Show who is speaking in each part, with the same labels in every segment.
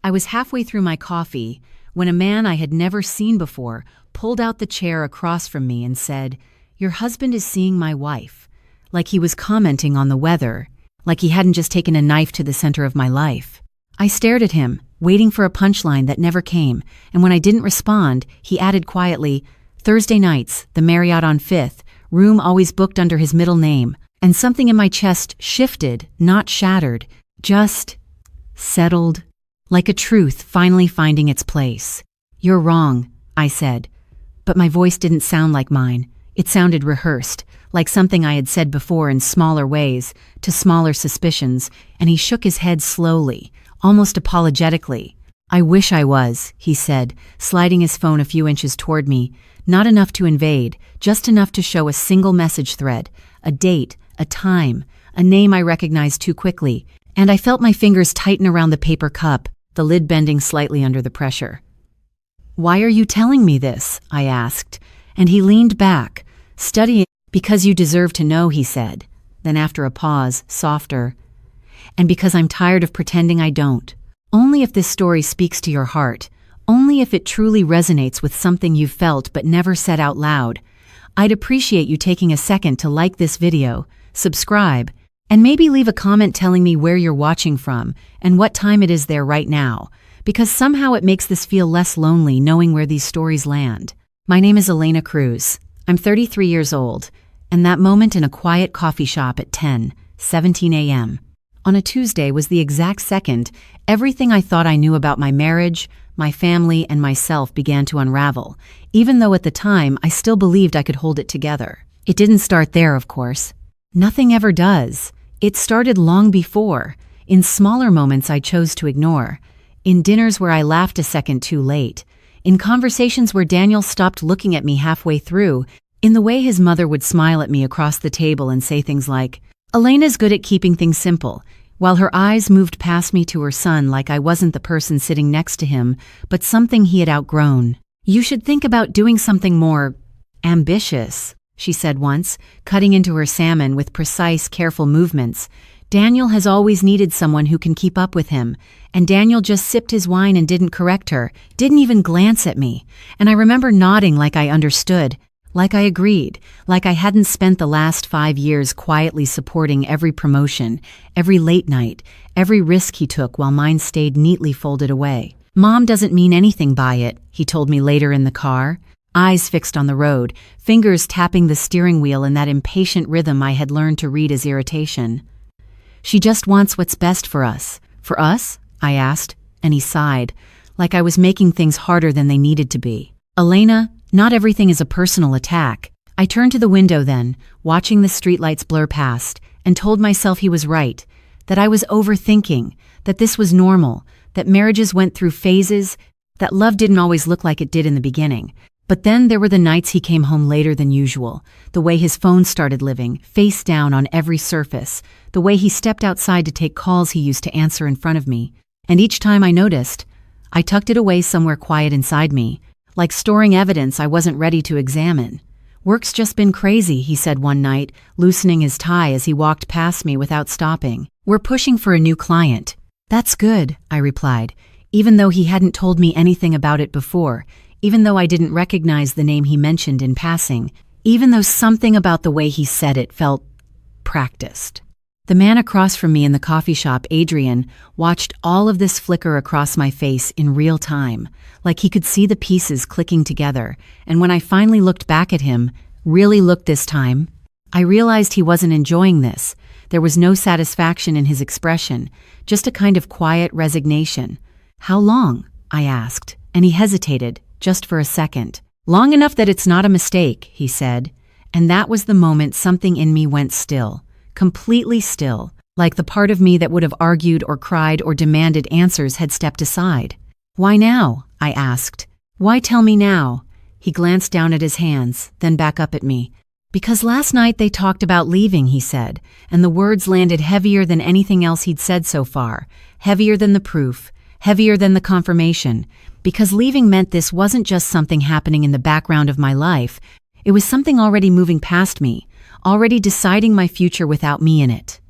Speaker 1: I was halfway through my coffee when a man I had never seen before pulled out the chair across from me and said, "Your husband is seeing my wife," like he was commenting on the weather, like he hadn't just taken a knife to the center of my life. I stared at him, waiting for a punchline that never came, and when I didn't respond, he added quietly, "Thursday nights, the Marriott on 5th, room always booked under his middle name," and something in my chest shifted, not shattered, just settled, like a truth finally finding its place. "You're wrong," I said, but my voice didn't sound like mine. It sounded rehearsed, like something I had said before in smaller ways, to smaller suspicions, and he shook his head slowly, almost apologetically. "I wish I was," he said, sliding his phone a few inches toward me, not enough to invade, just enough to show a single message thread, a date, a time, a name I recognized too quickly, and I felt my fingers tighten around the paper cup, the lid bending slightly under the pressure. "Why are you telling me this?" I asked, and he leaned back, studying. "Because you deserve to know," he said. Then after a pause, softer, "And because I'm tired of pretending I don't. Only if this story speaks to your heart, only if it truly resonates with something you've felt but never said out loud, I'd appreciate you taking a second to like this video, subscribe, and maybe leave a comment telling me where you're watching from and what time it is there right now, because somehow it makes this feel less lonely knowing where these stories land." My name is Elena Cruz. I'm 33 years old, and that moment in a quiet coffee shop at 10:17 a.m. on a Tuesday was the exact second everything I thought I knew about my marriage, my family, and myself began to unravel, even though at the time I still believed I could hold it together. It didn't start there, of course. Nothing ever does. It started long before, in smaller moments I chose to ignore, in dinners where I laughed a second too late, in conversations where Daniel stopped looking at me halfway through, in the way his mother would smile at me across the table and say things like, "Elena's good at keeping things simple," while her eyes moved past me to her son like I wasn't the person sitting next to him, but something he had outgrown. "You should think about doing something more ambitious," she said once, cutting into her salmon with precise, careful movements. "Daniel has always needed someone who can keep up with him," and Daniel just sipped his wine and didn't correct her, didn't even glance at me, and I remember nodding like I understood, like I agreed, like I hadn't spent the last 5 years quietly supporting every promotion, every late night, every risk he took while mine stayed neatly folded away. "Mom doesn't mean anything by it," he told me later in the car, eyes fixed on the road, fingers tapping the steering wheel in that impatient rhythm I had learned to read as irritation. "She just wants what's best for us." "For us?" I asked, and he sighed, like I was making things harder than they needed to be. "Elena, not everything is a personal attack." I turned to the window then, watching the streetlights blur past, and told myself he was right, that I was overthinking, that this was normal, that marriages went through phases, that love didn't always look like it did in the beginning. But then there were the nights he came home later than usual, the way his phone started living, face down on every surface, the way he stepped outside to take calls he used to answer in front of me. And each time I noticed, I tucked it away somewhere quiet inside me, like storing evidence I wasn't ready to examine. "Work's just been crazy," he said one night, loosening his tie as he walked past me without stopping. "We're pushing for a new client." "That's good," I replied, even though he hadn't told me anything about it before, even though I didn't recognize the name he mentioned in passing, even though something about the way he said it felt practiced. The man across from me in the coffee shop, Adrian, watched all of this flicker across my face in real time, like he could see the pieces clicking together, and when I finally looked back at him, really looked this time, I realized he wasn't enjoying this. There was no satisfaction in his expression, just a kind of quiet resignation. "How long?" I asked, and he hesitated, just for a second. "Long enough that it's not a mistake," he said, and that was the moment something in me went still. Completely still, like the part of me that would have argued or cried or demanded answers had stepped aside. "Why now?" I asked. "Why tell me now?" He glanced down at his hands, then back up at me. "Because last night they talked about leaving," he said, and the words landed heavier than anything else he'd said so far, heavier than the proof, heavier than the confirmation, because leaving meant this wasn't just something happening in the background of my life, it was something already moving past me, already deciding my future without me in it.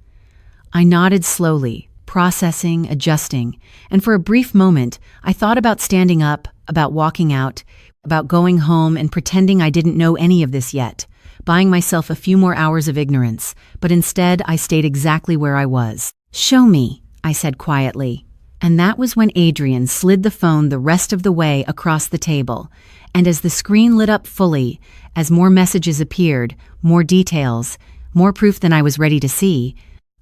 Speaker 1: I nodded slowly, processing, adjusting, and for a brief moment, I thought about standing up, about walking out, about going home and pretending I didn't know any of this yet, buying myself a few more hours of ignorance, but instead I stayed exactly where I was. "Show me," I said quietly. And that was when Adrian slid the phone the rest of the way across the table, and as the screen lit up fully, as more messages appeared, more details, more proof than I was ready to see,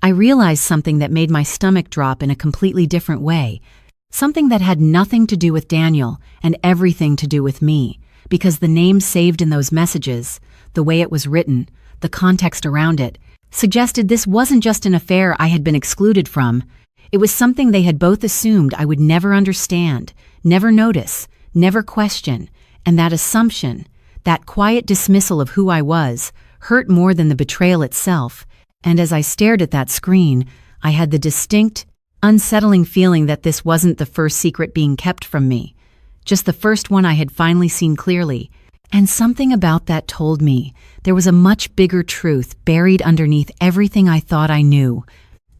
Speaker 1: I realized something that made my stomach drop in a completely different way, something that had nothing to do with Daniel and everything to do with me, because the name saved in those messages, the way it was written, the context around it, suggested this wasn't just an affair I had been excluded from. It was something they had both assumed I would never understand, never notice, never question, and that assumption, that quiet dismissal of who I was, hurt more than the betrayal itself. And as I stared at that screen, I had the distinct, unsettling feeling that this wasn't the first secret being kept from me, just the first one I had finally seen clearly. And something about that told me there was a much bigger truth buried underneath everything I thought I knew,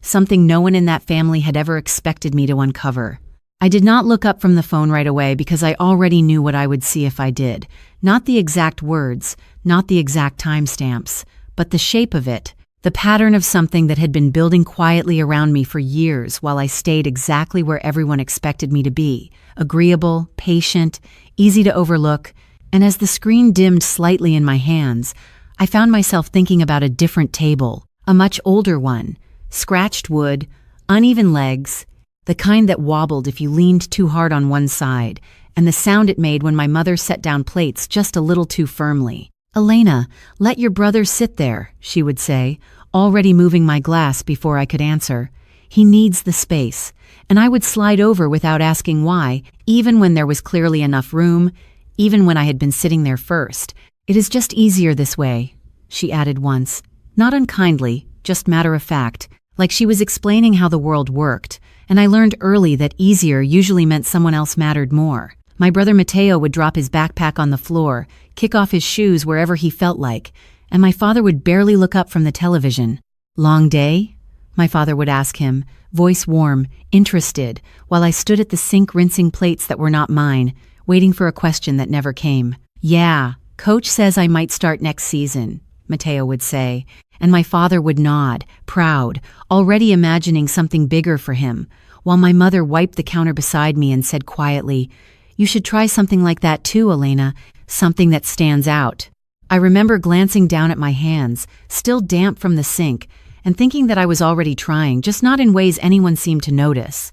Speaker 1: something no one in that family had ever expected me to uncover. I did not look up from the phone right away because I already knew what I would see if I did. Not the exact words, not the exact timestamps, but the shape of it, the pattern of something that had been building quietly around me for years while I stayed exactly where everyone expected me to be, agreeable, patient, easy to overlook. And as the screen dimmed slightly in my hands, I found myself thinking about a different table, a much older one, scratched wood, uneven legs, the kind that wobbled if you leaned too hard on one side, and the sound it made when my mother set down plates just a little too firmly. "Elena, let your brother sit there," she would say, already moving my glass before I could answer. "He needs the space," and I would slide over without asking why, even when there was clearly enough room, even when I had been sitting there first. "It is just easier this way," she added once, not unkindly, just matter of fact, like she was explaining how the world worked, and I learned early that easier usually meant someone else mattered more. My brother Mateo would drop his backpack on the floor, kick off his shoes wherever he felt like, and my father would barely look up from the television. "Long day?" my father would ask him, voice warm, interested, while I stood at the sink rinsing plates that were not mine, waiting for a question that never came. "Yeah, coach says I might start next season," Mateo would say, and my father would nod, proud, already imagining something bigger for him, while my mother wiped the counter beside me and said quietly, "You should try something like that too, Elena, something that stands out." I remember glancing down at my hands, still damp from the sink, and thinking that I was already trying, just not in ways anyone seemed to notice.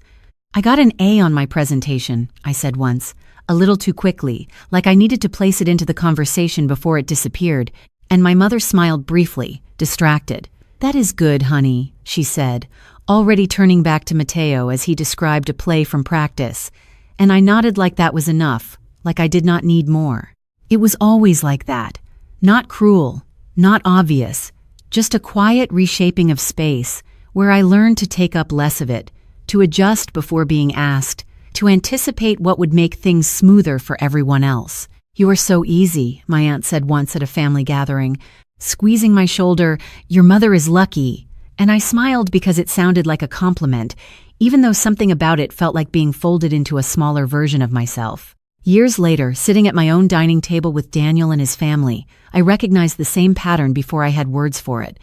Speaker 1: "I got an A on my presentation," I said once, a little too quickly, like I needed to place it into the conversation before it disappeared, and my mother smiled briefly, distracted. "That is good, honey," she said, already turning back to Mateo as he described a play from practice, and I nodded like that was enough, like I did not need more. It was always like that. Not cruel, not obvious, just a quiet reshaping of space where I learned to take up less of it, to adjust before being asked, to anticipate what would make things smoother for everyone else. "You are so easy," my aunt said once at a family gathering, squeezing my shoulder. "Your mother is lucky." And I smiled because it sounded like a compliment, even though something about it felt like being folded into a smaller version of myself. Years later, sitting at my own dining table with Daniel and his family, I recognized the same pattern before I had words for it.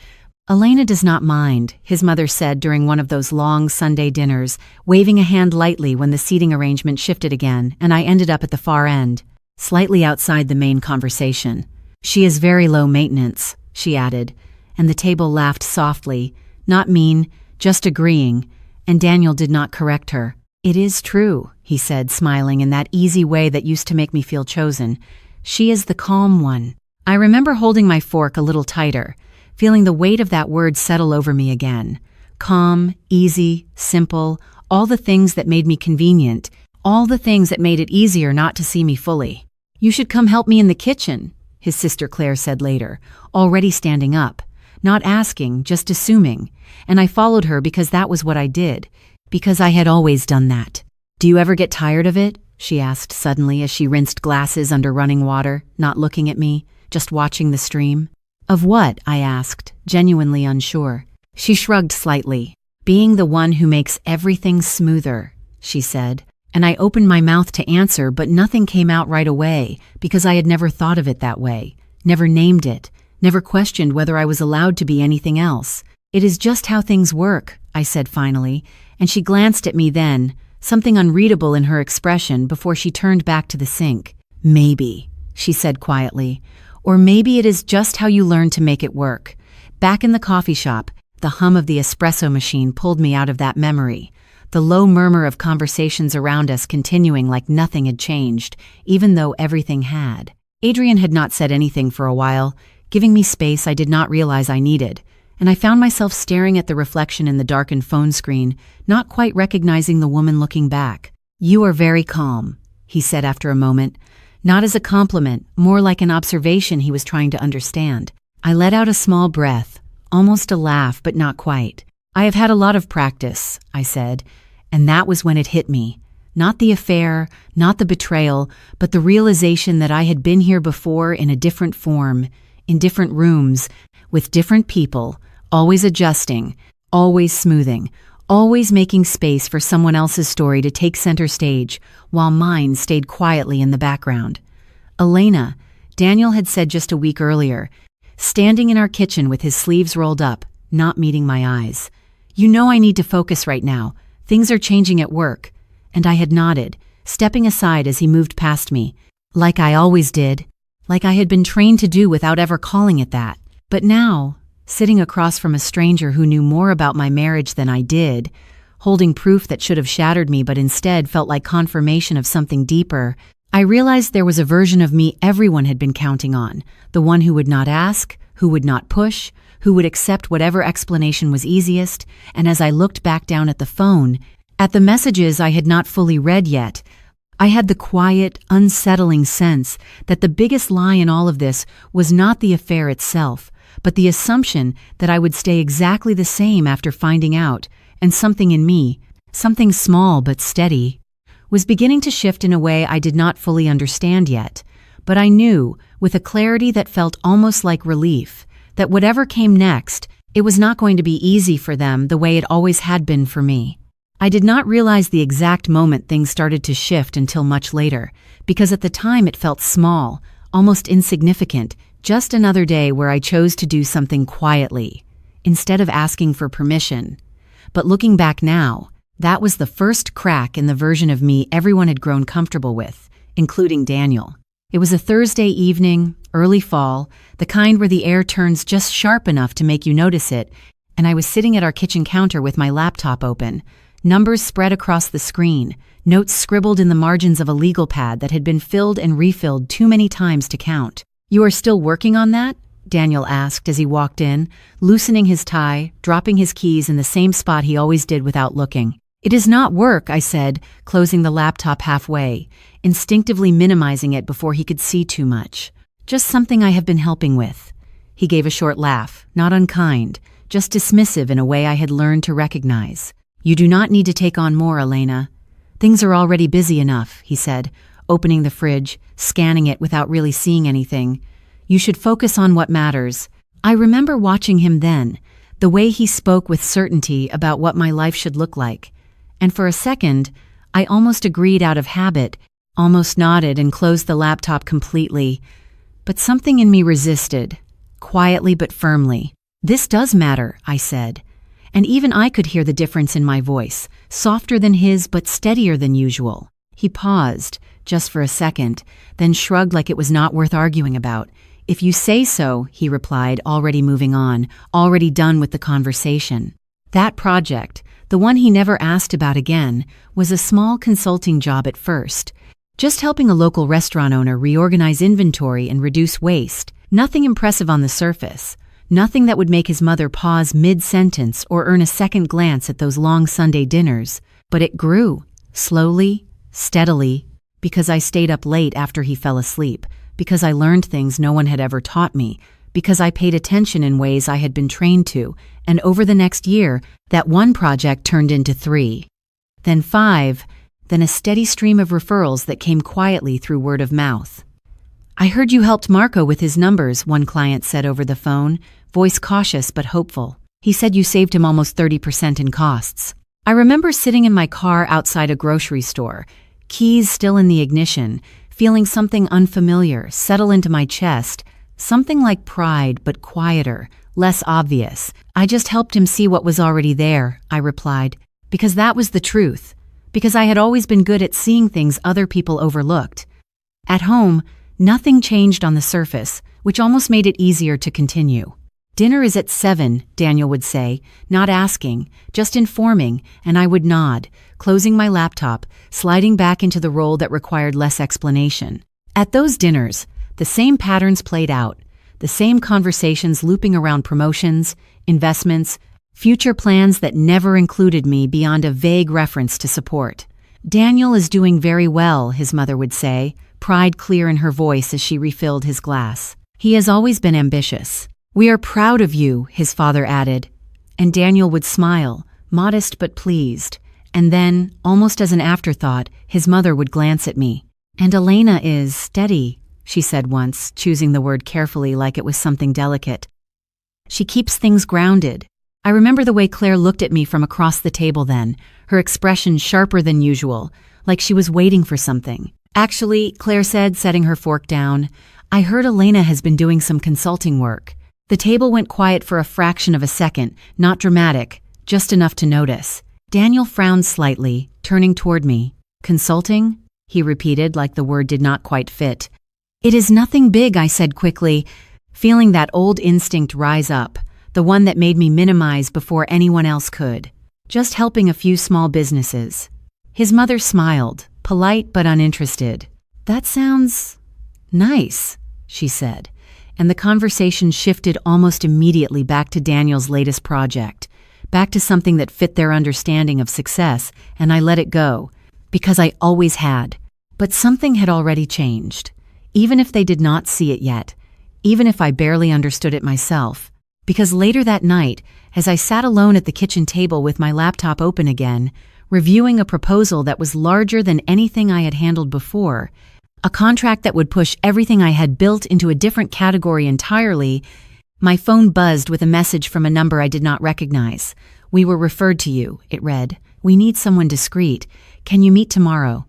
Speaker 1: "Elena does not mind," his mother said during one of those long Sunday dinners, waving a hand lightly when the seating arrangement shifted again, and I ended up at the far end, slightly outside the main conversation. "She is very low maintenance," she added, and the table laughed softly, not mean, just agreeing, and Daniel did not correct her. "It is true," he said, smiling in that easy way that used to make me feel chosen. "She is the calm one." I remember holding my fork a little tighter, feeling the weight of that word settle over me again. Calm, easy, simple, all the things that made me convenient, all the things that made it easier not to see me fully. "You should come help me in the kitchen," his sister Claire said later, already standing up, not asking, just assuming, and I followed her because that was what I did, because I had always done that. "Do you ever get tired of it?" she asked suddenly as she rinsed glasses under running water, not looking at me, just watching the stream. "Of what?" I asked, genuinely unsure. She shrugged slightly. Being the one who makes everything smoother, she said, and I opened my mouth to answer, but nothing came out right away because I had never thought of it that way, never named it, never questioned whether I was allowed to be anything else. It is just how things work, I said finally, and she glanced at me then, something unreadable in her expression before she turned back to the sink. Maybe, she said quietly, or maybe it is just how you learn to make it work. Back in the coffee shop, the hum of the espresso machine pulled me out of that memory, the low murmur of conversations around us continuing like nothing had changed, even though everything had. Adrian had not said anything for a while, giving me space I did not realize I needed, and I found myself staring at the reflection in the darkened phone screen, not quite recognizing the woman looking back. "You are very calm," he said after a moment, not as a compliment, more like an observation he was trying to understand. I let out a small breath, almost a laugh, but not quite. "I have had a lot of practice," I said, and that was when it hit me. Not the affair, not the betrayal, but the realization that I had been here before in a different form, in different rooms, with different people, always adjusting, always smoothing, always making space for someone else's story to take center stage, while mine stayed quietly in the background. "Elena," Daniel had said just a week earlier, standing in our kitchen with his sleeves rolled up, not meeting my eyes. "You know I need to focus right now. Things are changing at work." And I had nodded, stepping aside as he moved past me, like I always did, like I had been trained to do without ever calling it that. But now, sitting across from a stranger who knew more about my marriage than I did, holding proof that should have shattered me but instead felt like confirmation of something deeper, I realized there was a version of me everyone had been counting on, the one who would not ask, who would not push, who would accept whatever explanation was easiest, and as I looked back down at the phone, at the messages I had not fully read yet, I had the quiet, unsettling sense that the biggest lie in all of this was not the affair itself, but the assumption that I would stay exactly the same after finding out, and something in me, something small but steady, was beginning to shift in a way I did not fully understand yet. But I knew, with a clarity that felt almost like relief, that whatever came next, it was not going to be easy for them the way it always had been for me. I did not realize the exact moment things started to shift until much later, because at the time it felt small, almost insignificant, just another day where I chose to do something quietly, instead of asking for permission. But looking back now, that was the first crack in the version of me everyone had grown comfortable with, including Daniel. It was a Thursday evening, early fall, the kind where the air turns just sharp enough to make you notice it, and I was sitting at our kitchen counter with my laptop open, numbers spread across the screen, notes scribbled in the margins of a legal pad that had been filled and refilled too many times to count. "You are still working on that?" Daniel asked as he walked in, loosening his tie, dropping his keys in the same spot he always did without looking. "It is not work," I said, closing the laptop halfway, instinctively minimizing it before he could see too much. "Just something I have been helping with." He gave a short laugh, not unkind, just dismissive in a way I had learned to recognize. "You do not need to take on more, Elena. Things are already busy enough," he said, opening the fridge, scanning it without really seeing anything. "You should focus on what matters." I remember watching him then, the way he spoke with certainty about what my life should look like. And for a second, I almost agreed out of habit, almost nodded and closed the laptop completely. But something in me resisted, quietly but firmly. "This does matter," I said. And even I could hear the difference in my voice, softer than his but steadier than usual. He paused, just for a second, then shrugged like it was not worth arguing about. "If you say so," he replied, already moving on, already done with the conversation. That project, the one he never asked about again, was a small consulting job at first, just helping a local restaurant owner reorganize inventory and reduce waste. Nothing impressive on the surface. Nothing that would make his mother pause mid-sentence or earn a second glance at those long Sunday dinners, but it grew, slowly, steadily, because I stayed up late after he fell asleep, because I learned things no one had ever taught me, because I paid attention in ways I had been trained to, and over the next year, that one project turned into 3, then 5, then a steady stream of referrals that came quietly through word of mouth. "I heard you helped Marco with his numbers," one client said over the phone, voice cautious but hopeful. He said you saved him almost 30% in costs. I remember sitting in my car outside a grocery store, keys still in the ignition, feeling something unfamiliar settle into my chest, something like pride but quieter, less obvious. I just helped him see what was already there, I replied, because that was the truth, because I had always been good at seeing things other people overlooked. At home, nothing changed on the surface, which almost made it easier to continue. Dinner is at 7, Daniel would say, not asking, just informing, and I would nod, closing my laptop, sliding back into the role that required less explanation. At those dinners, the same patterns played out, the same conversations looping around promotions, investments, future plans that never included me beyond a vague reference to support. Daniel is doing very well, his mother would say, pride clear in her voice as she refilled his glass. He has always been ambitious. We are proud of you, his father added. And Daniel would smile, modest but pleased. And then, almost as an afterthought, his mother would glance at me. And Elena is steady, she said once, choosing the word carefully like it was something delicate. She keeps things grounded. I remember the way Claire looked at me from across the table then, her expression sharper than usual, like she was waiting for something. Actually, Claire said, setting her fork down, I heard Elena has been doing some consulting work. The table went quiet for a fraction of a second, not dramatic, just enough to notice. Daniel frowned slightly, turning toward me. Consulting? He repeated like the word did not quite fit. It is nothing big, I said quickly, feeling that old instinct rise up, the one that made me minimize before anyone else could. Just helping a few small businesses. His mother smiled, polite but uninterested. That sounds nice, she said. And the conversation shifted almost immediately back to Daniel's latest project, back to something that fit their understanding of success, and I let it go, because I always had. But something had already changed, even if they did not see it yet, even if I barely understood it myself, because later that night, as I sat alone at the kitchen table with my laptop open again, reviewing a proposal that was larger than anything I had handled before, a contract that would push everything I had built into a different category entirely, my phone buzzed with a message from a number I did not recognize. We were referred to you, it read. We need someone discreet. Can you meet tomorrow?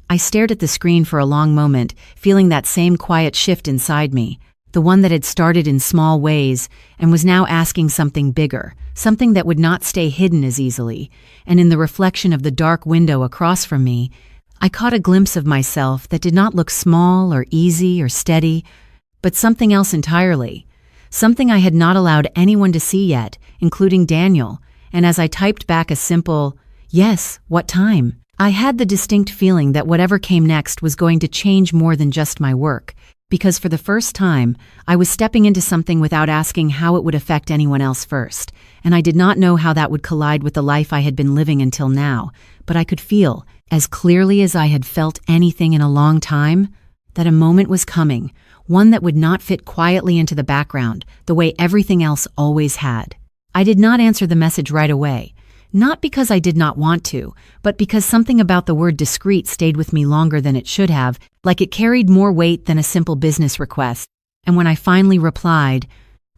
Speaker 1: I stared at the screen for a long moment, feeling that same quiet shift inside me, the one that had started in small ways and was now asking something bigger, something that would not stay hidden as easily. And in the reflection of the dark window across from me, I caught a glimpse of myself that did not look small or easy or steady, but something else entirely, something I had not allowed anyone to see yet, including Daniel, and as I typed back a simple, "Yes, what time?" I had the distinct feeling that whatever came next was going to change more than just my work, because for the first time, I was stepping into something without asking how it would affect anyone else first, and I did not know how that would collide with the life I had been living until now, but I could feel, as clearly as I had felt anything in a long time, that a moment was coming, one that would not fit quietly into the background, the way everything else always had. I did not answer the message right away, not because I did not want to, but because something about the word discreet stayed with me longer than it should have, like it carried more weight than a simple business request. And when I finally replied,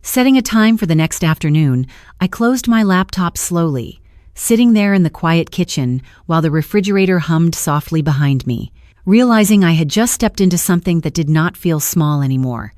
Speaker 1: setting a time for the next afternoon, I closed my laptop slowly, sitting there in the quiet kitchen while the refrigerator hummed softly behind me, realizing I had just stepped into something that did not feel small anymore.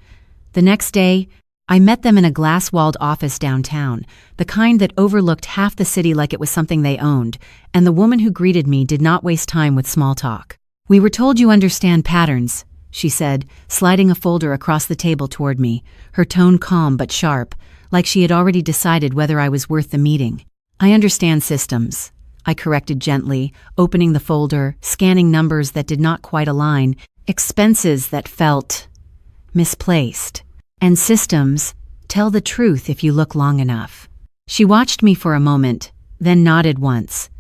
Speaker 1: The next day, I met them in a glass-walled office downtown, the kind that overlooked half the city like it was something they owned, and the woman who greeted me did not waste time with small talk. "We were told you understand patterns," she said, sliding a folder across the table toward me, her tone calm but sharp, like she had already decided whether I was worth the meeting. "I understand systems," I corrected gently, opening the folder, scanning numbers that did not quite align, expenses that felt misplaced. "And systems tell the truth if you look long enough." She watched me for a moment, then nodded once.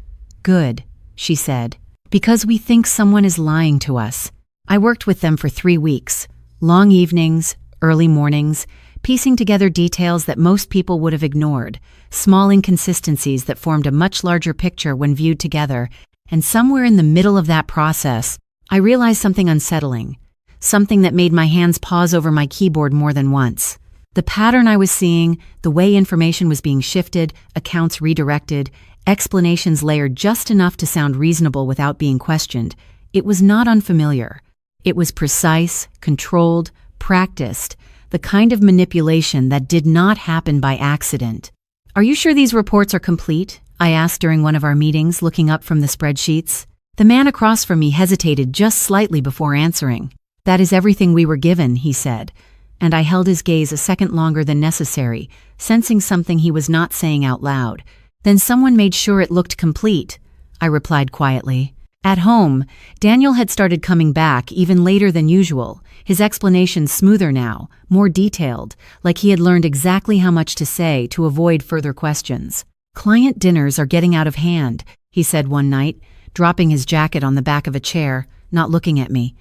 Speaker 1: "Good," she said, "because we think someone is lying to us." I worked with them for 3 weeks, long evenings, early mornings, piecing together details that most people would have ignored, small inconsistencies that formed a much larger picture when viewed together, and somewhere in the middle of that process, I realized something unsettling, something that made my hands pause over my keyboard more than once. The pattern I was seeing, the way information was being shifted, accounts redirected, explanations layered just enough to sound reasonable without being questioned, it was not unfamiliar. It was precise, controlled, practiced, the kind of manipulation that did not happen by accident. "Are you sure these reports are complete?" I asked during one of our meetings, looking up from the spreadsheets. The man across from me hesitated just slightly before answering. "That is everything we were given," he said, and I held his gaze a second longer than necessary, sensing something he was not saying out loud. "Then someone made sure it looked complete," I replied quietly. At home, Daniel had started coming back even later than usual, his explanations smoother now, more detailed, like he had learned exactly how much to say to avoid further questions. "Client dinners are getting out of hand," he said one night, dropping his jacket on the back of a chair, not looking at me.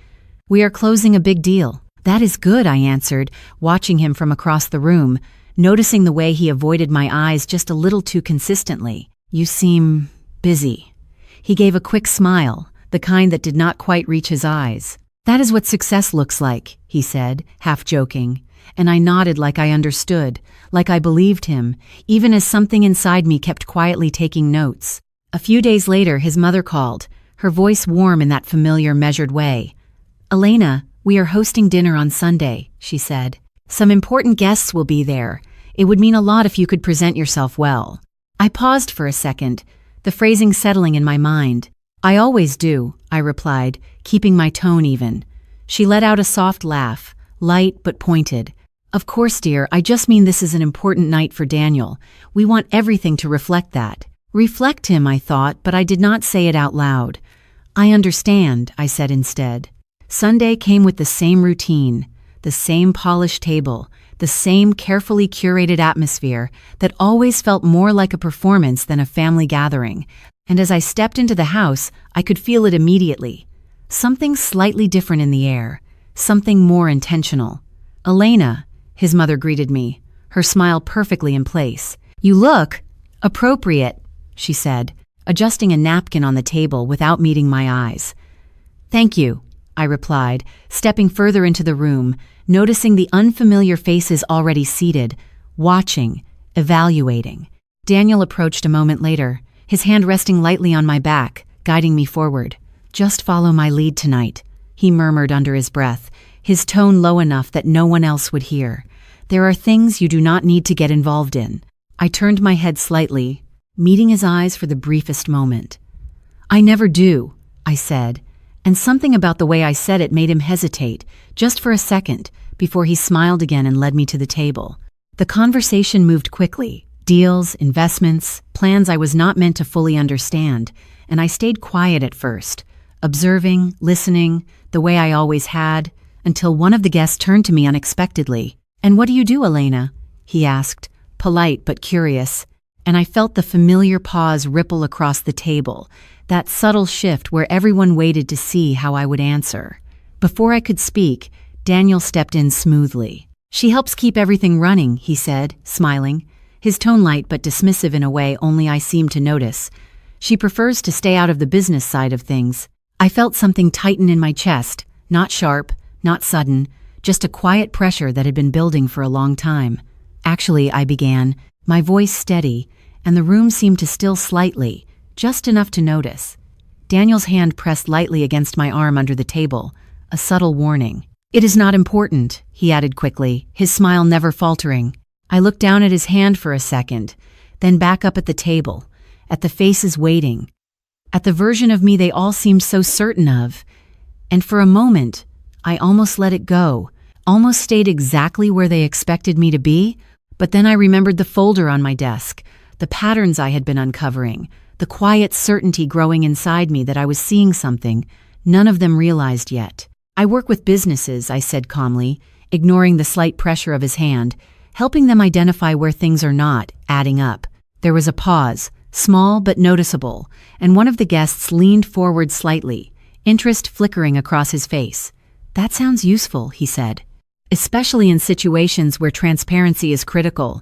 Speaker 1: "We are closing a big deal." "That is good," I answered, watching him from across the room, noticing the way he avoided my eyes just a little too consistently. "You seem busy." He gave a quick smile, the kind that did not quite reach his eyes. "That is what success looks like," he said, half joking, and I nodded like I understood, like I believed him, even as something inside me kept quietly taking notes. A few days later, his mother called, her voice warm in that familiar, measured way. "Elena, we are hosting dinner on Sunday," she said. "Some important guests will be there. It would mean a lot if you could present yourself well." I paused for a second, the phrasing settling in my mind. "I always do," I replied, keeping my tone even. She let out a soft laugh, light but pointed. "Of course, dear, I just mean this is an important night for Daniel. We want everything to reflect that." Reflect him, I thought, but I did not say it out loud. "I understand," I said instead. Sunday came with the same routine, the same polished table, the same carefully curated atmosphere that always felt more like a performance than a family gathering. And as I stepped into the house, I could feel it immediately. Something slightly different in the air, something more intentional. "Elena," his mother greeted me, her smile perfectly in place. "You look appropriate," she said, adjusting a napkin on the table without meeting my eyes. "Thank you," I replied, stepping further into the room, noticing the unfamiliar faces already seated, watching, evaluating. Daniel approached a moment later, his hand resting lightly on my back, guiding me forward. "Just follow my lead tonight," he murmured under his breath, his tone low enough that no one else would hear. "There are things you do not need to get involved in." I turned my head slightly, meeting his eyes for the briefest moment. "I never do," I said, and something about the way I said it made him hesitate, just for a second, before he smiled again and led me to the table. The conversation moved quickly. Deals, investments, plans I was not meant to fully understand, and I stayed quiet at first, observing, listening, the way I always had, until one of the guests turned to me unexpectedly. "And what do you do, Elena?" he asked, polite but curious, and I felt the familiar pause ripple across the table, that subtle shift where everyone waited to see how I would answer. Before I could speak, Daniel stepped in smoothly. "She helps keep everything running," he said, smiling, his tone light but dismissive in a way only I seemed to notice. "She prefers to stay out of the business side of things." I felt something tighten in my chest, not sharp, not sudden, just a quiet pressure that had been building for a long time. "Actually," I began, my voice steady, and the room seemed to still slightly, just enough to notice. Daniel's hand pressed lightly against my arm under the table, a subtle warning. "It is not important," he added quickly, his smile never faltering. I looked down at his hand for a second, then back up at the table, at the faces waiting, at the version of me they all seemed so certain of, and for a moment, I almost let it go, almost stayed exactly where they expected me to be, but then I remembered the folder on my desk, the patterns I had been uncovering, the quiet certainty growing inside me that I was seeing something, none of them realized yet. "I work with businesses," I said calmly, ignoring the slight pressure of his hand, helping them identify where things are not adding up. There was a pause, small but noticeable, and one of the guests leaned forward slightly, interest flickering across his face. "That sounds useful," he said, "especially in situations where transparency is critical."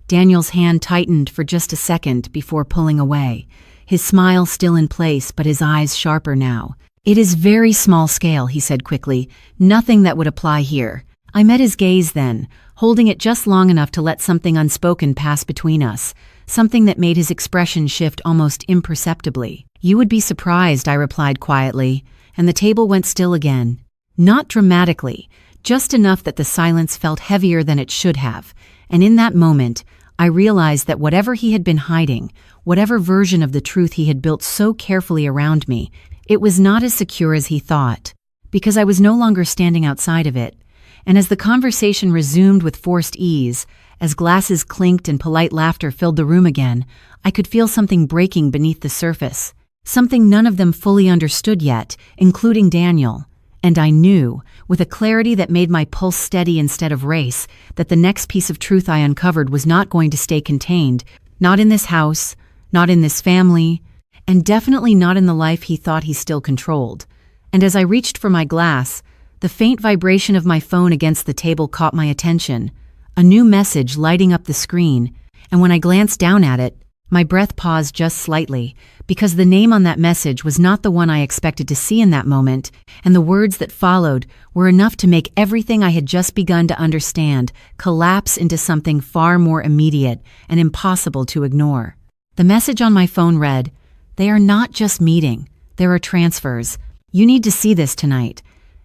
Speaker 1: Daniel's hand tightened for just a second before pulling away, his smile still in place but his eyes sharper now. "It is very small scale," he said quickly, "nothing that would apply here. I met his gaze then, holding it just long enough to let something unspoken pass between us, something that made his expression shift almost imperceptibly. "You would be surprised," I replied quietly, and the table went still again. Not dramatically, just enough that the silence felt heavier than it should have, and in that moment, I realized that whatever he had been hiding, whatever version of the truth he had built so carefully around me, it was not as secure as he thought, because I was no longer standing outside of it. And as the conversation resumed with forced ease, as glasses clinked and polite laughter filled the room again, I could feel something breaking beneath the surface, something none of them fully understood yet, including Daniel. And I knew, with a clarity that made my pulse steady instead of race, that the next piece of truth I uncovered was not going to stay contained, not in this house, not in this family, and definitely not in the life he thought he still controlled. And as I reached for my glass, the faint vibration of my phone against the table caught my attention, a new message lighting up the screen, and when I glanced down at it, my breath paused just slightly, because the name on that message was not the one I expected to see in that moment, and the words that followed were enough to make everything I had just begun to understand collapse into something far more immediate and impossible to ignore. The message on my phone read, "They are not just meeting, there are transfers. You need to see this tonight."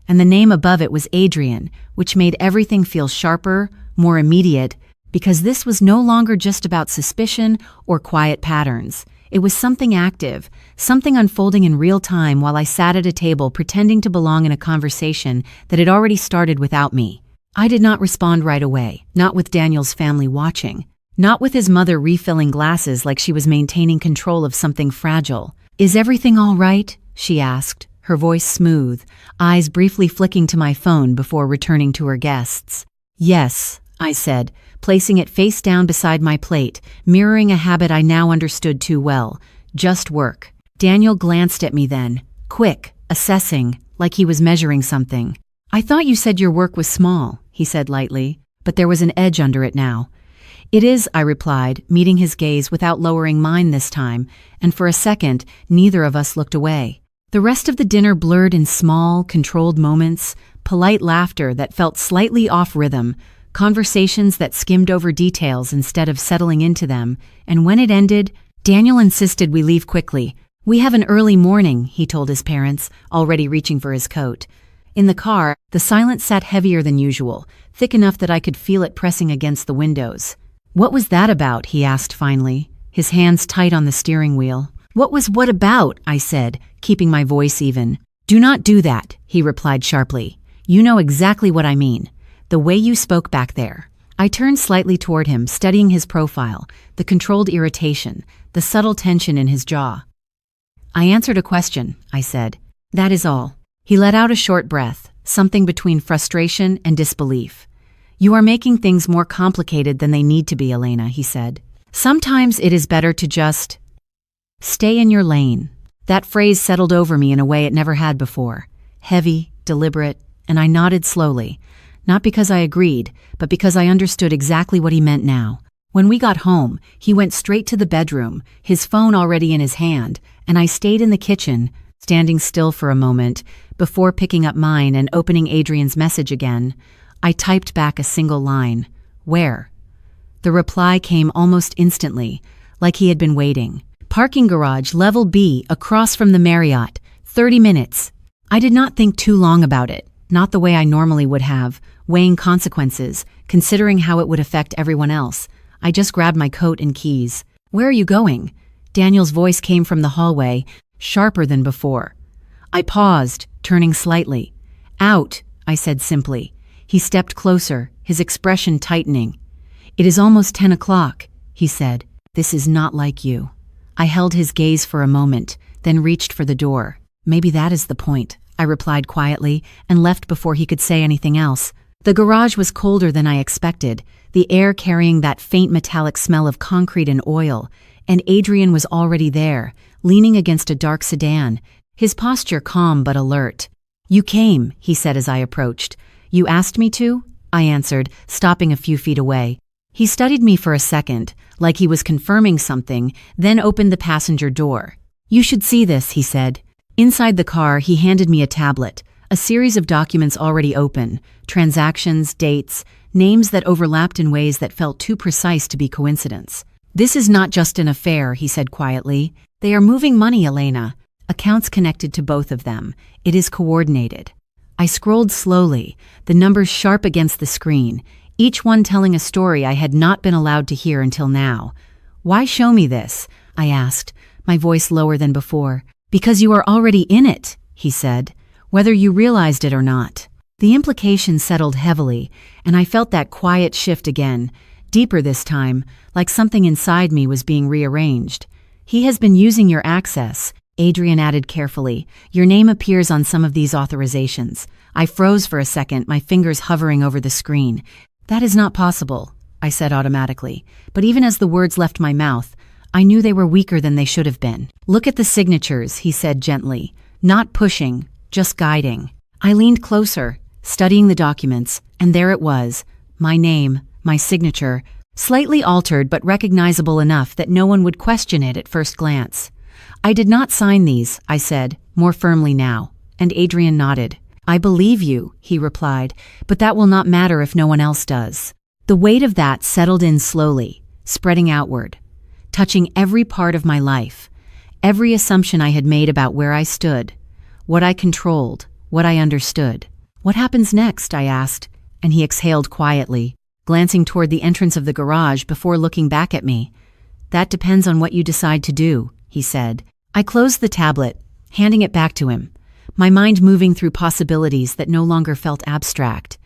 Speaker 1: And the name above it was Adrian, which made everything feel sharper, more immediate, because this was no longer just about suspicion or quiet patterns. It was something active, something unfolding in real time while I sat at a table pretending to belong in a conversation that had already started without me. I did not respond right away, not with Daniel's family watching, not with his mother refilling glasses like she was maintaining control of something fragile. "Is everything all right?" she asked, her voice smooth, eyes briefly flicking to my phone before returning to her guests. "Yes," I said, placing it face down beside my plate, mirroring a habit I now understood too well. "Just work." Daniel glanced at me then, quick, assessing, like he was measuring something. "I thought you said your work was small," he said lightly, but there was an edge under it now. "It is," I replied, meeting his gaze without lowering mine this time, and for a second, neither of us looked away. The rest of the dinner blurred in small, controlled moments, polite laughter that felt slightly off rhythm, conversations that skimmed over details instead of settling into them, and when it ended, Daniel insisted we leave quickly. "We have an early morning," he told his parents, already reaching for his coat. In the car, the silence sat heavier than usual, thick enough that I could feel it pressing against the windows. "What was that about?" he asked finally, his hands tight on the steering wheel. What about?" I said, keeping my voice even. "Do not do that," he replied sharply. "You know exactly what I mean. The way you spoke back there." I turned slightly toward him, studying his profile, the controlled irritation, the subtle tension in his jaw. "I answered a question," I said. "That is all." He let out a short breath, something between frustration and disbelief. "You are making things more complicated than they need to be, Elena," he said. "Sometimes it is better to just stay in your lane." That phrase settled over me in a way it never had before. Heavy, deliberate, and I nodded slowly. Not because I agreed, but because I understood exactly what he meant now. When we got home, he went straight to the bedroom, his phone already in his hand, and I stayed in the kitchen, standing still for a moment, before picking up mine and opening Adrian's message again. I typed back a single line. "Where?" The reply came almost instantly, like he had been waiting. "Parking garage, level B, across from the Marriott. 30 minutes. I did not think too long about it, not the way I normally would have, weighing consequences, considering how it would affect everyone else. I just grabbed my coat and keys. "Where are you going?" Daniel's voice came from the hallway, sharper than before. I paused, turning slightly. "Out," I said simply. He stepped closer, his expression tightening. "It is almost 10 o'clock, he said. "This is not like you." I held his gaze for a moment, then reached for the door. "Maybe that is the point," I replied quietly, and left before he could say anything else. The garage was colder than I expected, the air carrying that faint metallic smell of concrete and oil, and Adrian was already there, leaning against a dark sedan, his posture calm but alert. "You came," he said as I approached. "You asked me to?" I answered, stopping a few feet away. He studied me for a second, like he was confirming something, then opened the passenger door. "You should see this," he said. Inside the car, he handed me a tablet, A series of documents already open, transactions, dates, names that overlapped in ways that felt too precise to be coincidence. "This is not just an affair," he said quietly. "They are moving money, Elena. Accounts connected to both of them. It is coordinated." I scrolled slowly, the numbers sharp against the screen, each one telling a story I had not been allowed to hear until now. "Why show me this?" I asked, my voice lower than before. "Because you are already in it," he said, "whether you realized it or not." The implication settled heavily, and I felt that quiet shift again, deeper this time, like something inside me was being rearranged. "He has been using your access," Adrian added carefully. "Your name appears on some of these authorizations." I froze for a second, my fingers hovering over the screen. "That is not possible," I said automatically, but even as the words left my mouth, I knew they were weaker than they should have been. "Look at the signatures," he said gently, not pushing, just guiding. I leaned closer, studying the documents, and there it was, my name, my signature, slightly altered but recognizable enough that no one would question it at first glance. "I did not sign these," I said, more firmly now, and Adrian nodded. "I believe you," he replied, "but that will not matter if no one else does." The weight of that settled in slowly, spreading outward, touching every part of my life, every assumption I had made about where I stood, what I controlled, what I understood. "What happens next?" I asked, and he exhaled quietly, glancing toward the entrance of the garage before looking back at me. "That depends on what you decide to do," he said. I closed the tablet, handing it back to him, my mind moving through possibilities that no longer felt abstract.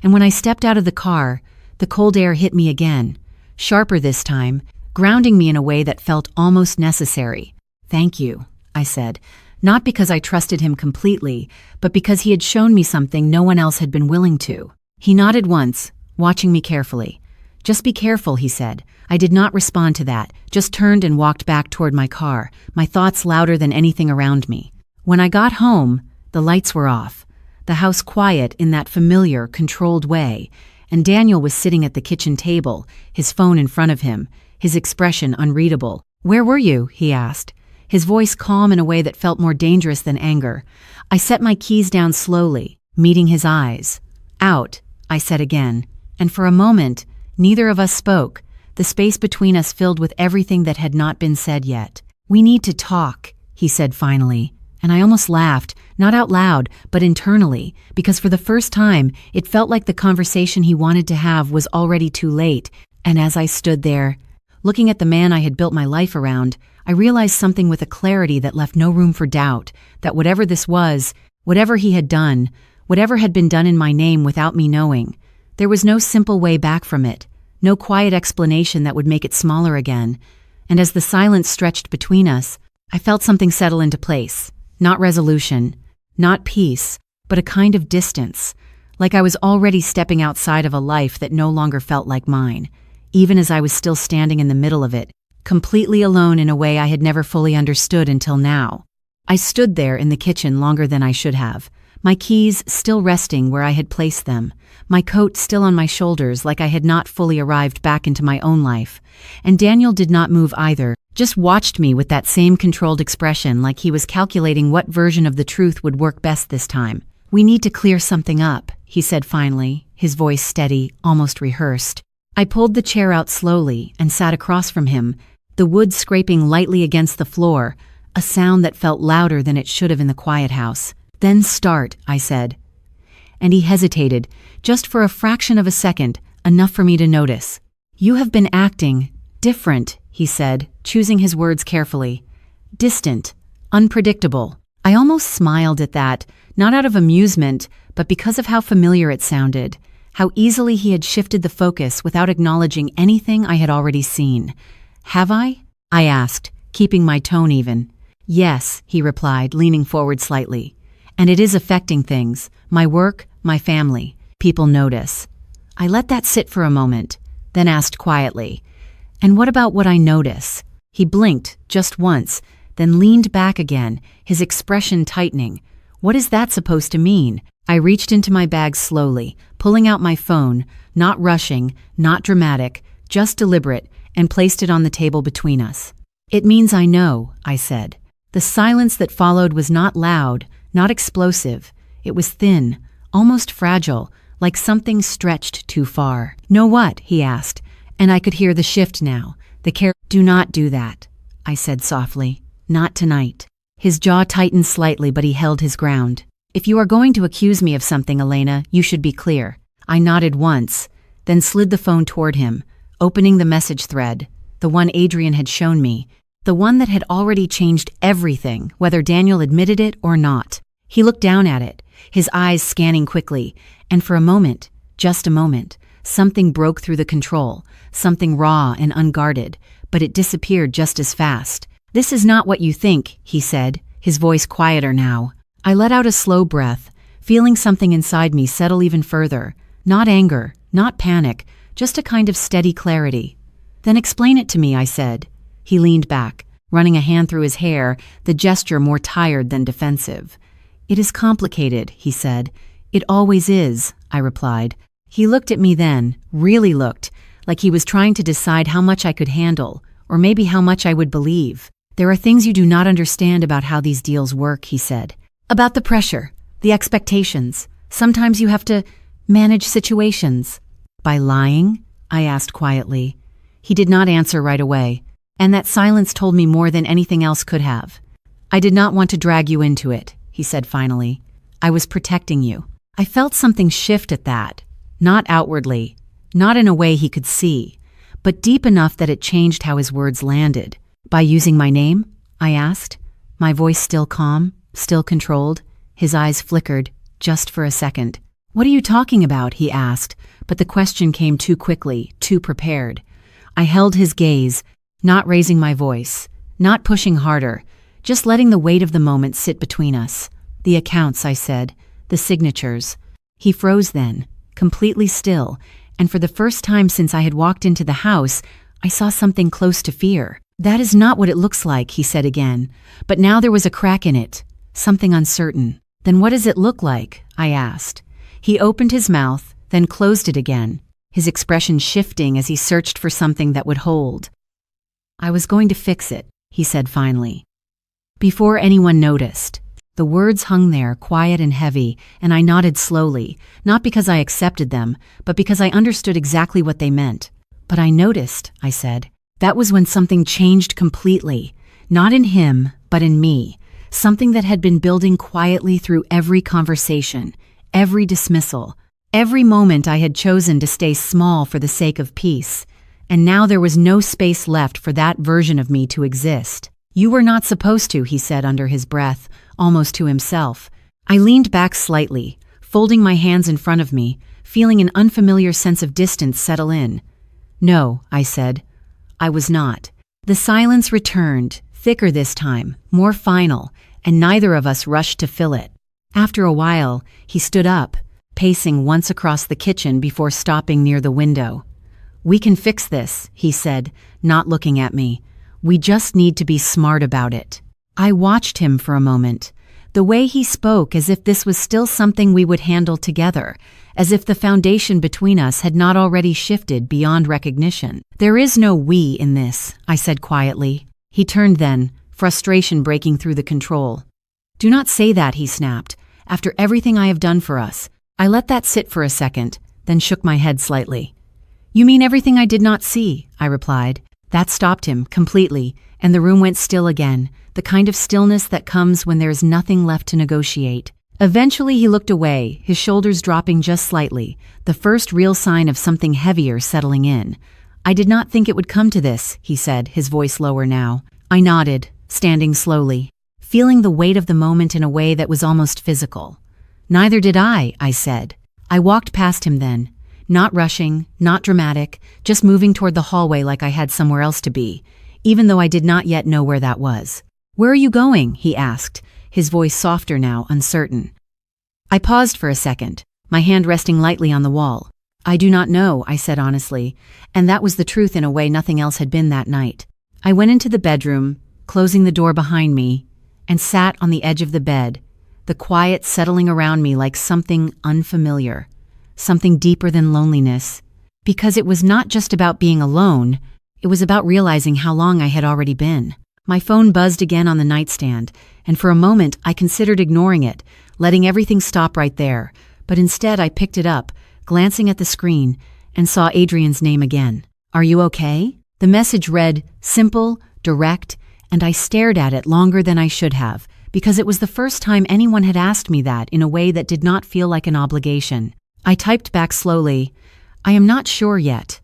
Speaker 1: And when I stepped out of the car, the cold air hit me again, sharper this time, grounding me in a way that felt almost necessary. "Thank you," I said, not because I trusted him completely, but because he had shown me something no one else had been willing to. He nodded once, watching me carefully. "Just be careful," he said. I did not respond to that, just turned and walked back toward my car, my thoughts louder than anything around me. When I got home, the lights were off, the house quiet in that familiar, controlled way, and Daniel was sitting at the kitchen table, his phone in front of him, his expression unreadable. "Where were you?" he asked, his voice calm in a way that felt more dangerous than anger. I set my keys down slowly, meeting his eyes. "Out," I said again, and for a moment, neither of us spoke, the space between us filled with everything that had not been said yet. "We need to talk," he said finally, and I almost laughed, not out loud, but internally, because for the first time, it felt like the conversation he wanted to have was already too late, and as I stood there, looking at the man I had built my life around, I realized something with a clarity that left no room for doubt, that whatever this was, whatever he had done, whatever had been done in my name without me knowing, there was no simple way back from it, no quiet explanation that would make it smaller again. And as the silence stretched between us, I felt something settle into place. Not resolution, not peace, but a kind of distance, like I was already stepping outside of a life that no longer felt like mine, even as I was still standing in the middle of it, completely alone in a way I had never fully understood until now. I stood there in the kitchen longer than I should have, my keys still resting where I had placed them, my coat still on my shoulders like I had not fully arrived back into my own life. And Daniel did not move either, just watched me with that same controlled expression like he was calculating what version of the truth would work best this time. "We need to clear something up," he said finally, his voice steady, almost rehearsed. I pulled the chair out slowly and sat across from him, the wood scraping lightly against the floor, a sound that felt louder than it should have in the quiet house. "Then start," I said. And he hesitated, just for a fraction of a second, enough for me to notice. "You have been acting different," he said, choosing his words carefully. "Distant, unpredictable." I almost smiled at that, not out of amusement, but because of how familiar it sounded, how easily he had shifted the focus without acknowledging anything I had already seen. "Have I?" I asked, keeping my tone even. "Yes," he replied, leaning forward slightly. "And it is affecting things, my work, my family. People notice." I let that sit for a moment, then asked quietly, "And what about what I notice?" He blinked just once, then leaned back again, his expression tightening. "What is that supposed to mean?" I reached into my bag slowly, pulling out my phone, not rushing, not dramatic, just deliberate, and placed it on the table between us. "It means I know," I said. The silence that followed was not loud, not explosive. It was thin, almost fragile, like something stretched too far. "Know what?" he asked, and I could hear the shift now. "Do not do that," I said softly. "Not tonight." His jaw tightened slightly, but he held his ground. "If you are going to accuse me of something, Elena, you should be clear." I nodded once, then slid the phone toward him, opening the message thread, the one Adrian had shown me, the one that had already changed everything, whether Daniel admitted it or not. He looked down at it, his eyes scanning quickly, and for a moment, just a moment, something broke through the control, something raw and unguarded, but it disappeared just as fast. "This is not what you think," he said, his voice quieter now. I let out a slow breath, feeling something inside me settle even further. Not anger, not panic, just a kind of steady clarity. "Then explain it to me," I said. He leaned back, running a hand through his hair, the gesture more tired than defensive. "It is complicated," he said. "It always is," I replied. He looked at me then, really looked, like he was trying to decide how much I could handle, or maybe how much I would believe. "There are things you do not understand about how these deals work," he said. "About the pressure, the expectations. Sometimes you have to manage situations." "By lying?" I asked quietly. He did not answer right away, and that silence told me more than anything else could have. "I did not want to drag you into it," he said finally. "I was protecting you." I felt something shift at that, not outwardly, not in a way he could see, but deep enough that it changed how his words landed. "By using my name?" I asked, my voice still calm, still controlled. His eyes flickered, just for a second. "What are you talking about?" he asked, but the question came too quickly, too prepared. I held his gaze, not raising my voice, not pushing harder, just letting the weight of the moment sit between us. "The accounts," I said, "the signatures." He froze then, completely still, and for the first time since I had walked into the house, I saw something close to fear. "That is not what it looks like," he said again, but now there was a crack in it, something uncertain. "Then what does it look like?" I asked. He opened his mouth, then closed it again, his expression shifting as he searched for something that would hold. "I was going to fix it," he said finally. Before anyone noticed. The words hung there, quiet and heavy, and I nodded slowly, not because I accepted them, but because I understood exactly what they meant. "But I noticed," I said. "That was when something changed completely, not in him, but in me, something that had been building quietly through every conversation, every dismissal, every moment I had chosen to stay small for the sake of peace, and now there was no space left for that version of me to exist." "You were not supposed to," he said under his breath, almost to himself. I leaned back slightly, folding my hands in front of me, feeling an unfamiliar sense of distance settle in. "No," I said. "I was not." The silence returned, thicker this time, more final, and neither of us rushed to fill it. After a while, he stood up, pacing once across the kitchen before stopping near the window. "We can fix this," he said, not looking at me. "We just need to be smart about it." I watched him for a moment, the way he spoke as if this was still something we would handle together, as if the foundation between us had not already shifted beyond recognition. "There is no we in this," I said quietly. He turned then, frustration breaking through the control. "Do not say that," he snapped. "After everything I have done for us." I let that sit for a second, then shook my head slightly. "You mean everything I did not see?" I replied. That stopped him completely, and the room went still again, the kind of stillness that comes when there is nothing left to negotiate. Eventually he looked away, his shoulders dropping just slightly, the first real sign of something heavier settling in. "I did not think it would come to this," he said, his voice lower now. I nodded, standing slowly, feeling the weight of the moment in a way that was almost physical. "Neither did I said. I walked past him then, not rushing, not dramatic, just moving toward the hallway like I had somewhere else to be, even though I did not yet know where that was. "Where are you going?" he asked, his voice softer now, uncertain. I paused for a second, my hand resting lightly on the wall. "I do not know," I said honestly, and that was the truth in a way nothing else had been that night. I went into the bedroom, closing the door behind me, and sat on the edge of the bed, the quiet settling around me like something unfamiliar, something deeper than loneliness, because it was not just about being alone, it was about realizing how long I had already been. My phone buzzed again on the nightstand, and for a moment I considered ignoring it, letting everything stop right there, but instead I picked it up, glancing at the screen, and saw Adrian's name again. "Are you okay?" The message read, simple, direct, and I stared at it longer than I should have, because it was the first time anyone had asked me that in a way that did not feel like an obligation. I typed back slowly, "I am not sure yet,"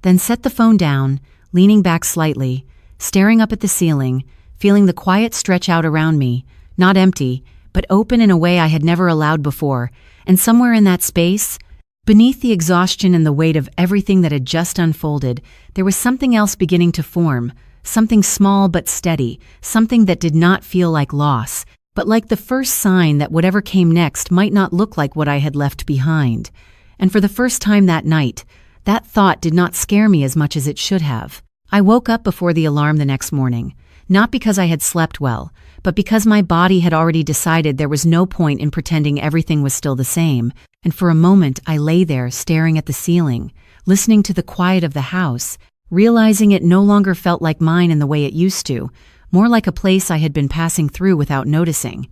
Speaker 1: then set the phone down, leaning back slightly, staring up at the ceiling, feeling the quiet stretch out around me, not empty, but open in a way I had never allowed before, and somewhere in that space, beneath the exhaustion and the weight of everything that had just unfolded, there was something else beginning to form, something small but steady, something that did not feel like loss, but like the first sign that whatever came next might not look like what I had left behind. And for the first time that night, that thought did not scare me as much as it should have. I woke up before the alarm the next morning, not because I had slept well, but because my body had already decided there was no point in pretending everything was still the same, and for a moment I lay there staring at the ceiling, listening to the quiet of the house, realizing it no longer felt like mine in the way it used to, more like a place I had been passing through without noticing.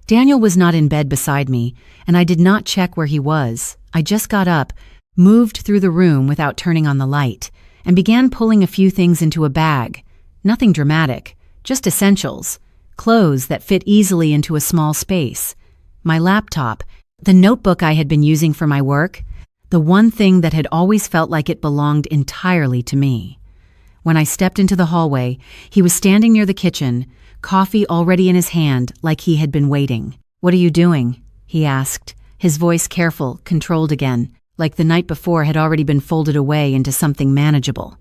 Speaker 1: Daniel was not in bed beside me, and I did not check where he was. I just got up, moved through the room without turning on the light, and began pulling a few things into a bag. Nothing dramatic, just essentials. Clothes that fit easily into a small space. My laptop, the notebook I had been using for my work, the one thing that had always felt like it belonged entirely to me. When I stepped into the hallway, he was standing near the kitchen, coffee already in his hand, like he had been waiting. "What are you doing?" he asked, his voice careful, controlled again, like the night before had already been folded away into something manageable.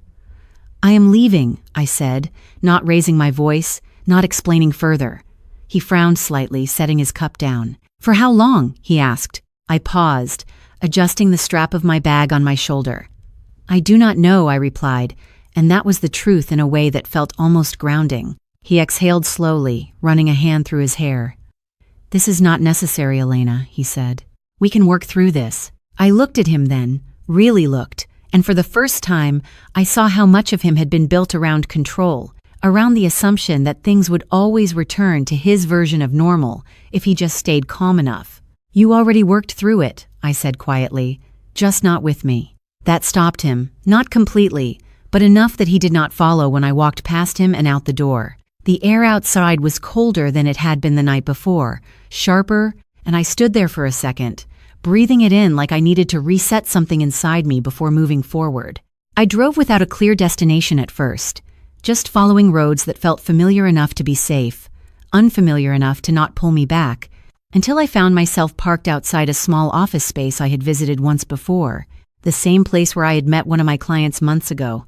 Speaker 1: "I am leaving," I said, not raising my voice, not explaining further. He frowned slightly, setting his cup down. "For how long?" he asked. I paused, adjusting the strap of my bag on my shoulder. "I do not know," I replied, and that was the truth in a way that felt almost grounding. He exhaled slowly, running a hand through his hair. "This is not necessary, Elena," he said. "We can work through this." I looked at him then, really looked, and for the first time, I saw how much of him had been built around control, around the assumption that things would always return to his version of normal if he just stayed calm enough. "You already worked through it," I said quietly, "just not with me." That stopped him, not completely, but enough that he did not follow when I walked past him and out the door. The air outside was colder than it had been the night before, sharper, and I stood there for a second, breathing it in like I needed to reset something inside me before moving forward. I drove without a clear destination at first, just following roads that felt familiar enough to be safe, unfamiliar enough to not pull me back, until I found myself parked outside a small office space I had visited once before, the same place where I had met one of my clients months ago.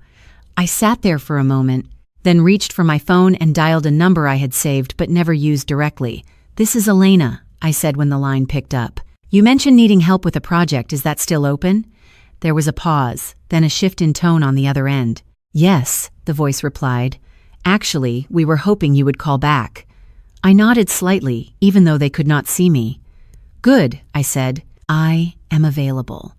Speaker 1: I sat there for a moment, then reached for my phone and dialed a number I had saved but never used directly. "This is Elena," I said when the line picked up. "You mentioned needing help with a project. Is that still open?" There was a pause, then a shift in tone on the other end. "Yes," the voice replied. "Actually, we were hoping you would call back." I nodded slightly, even though they could not see me. "Good," I said. "I am available."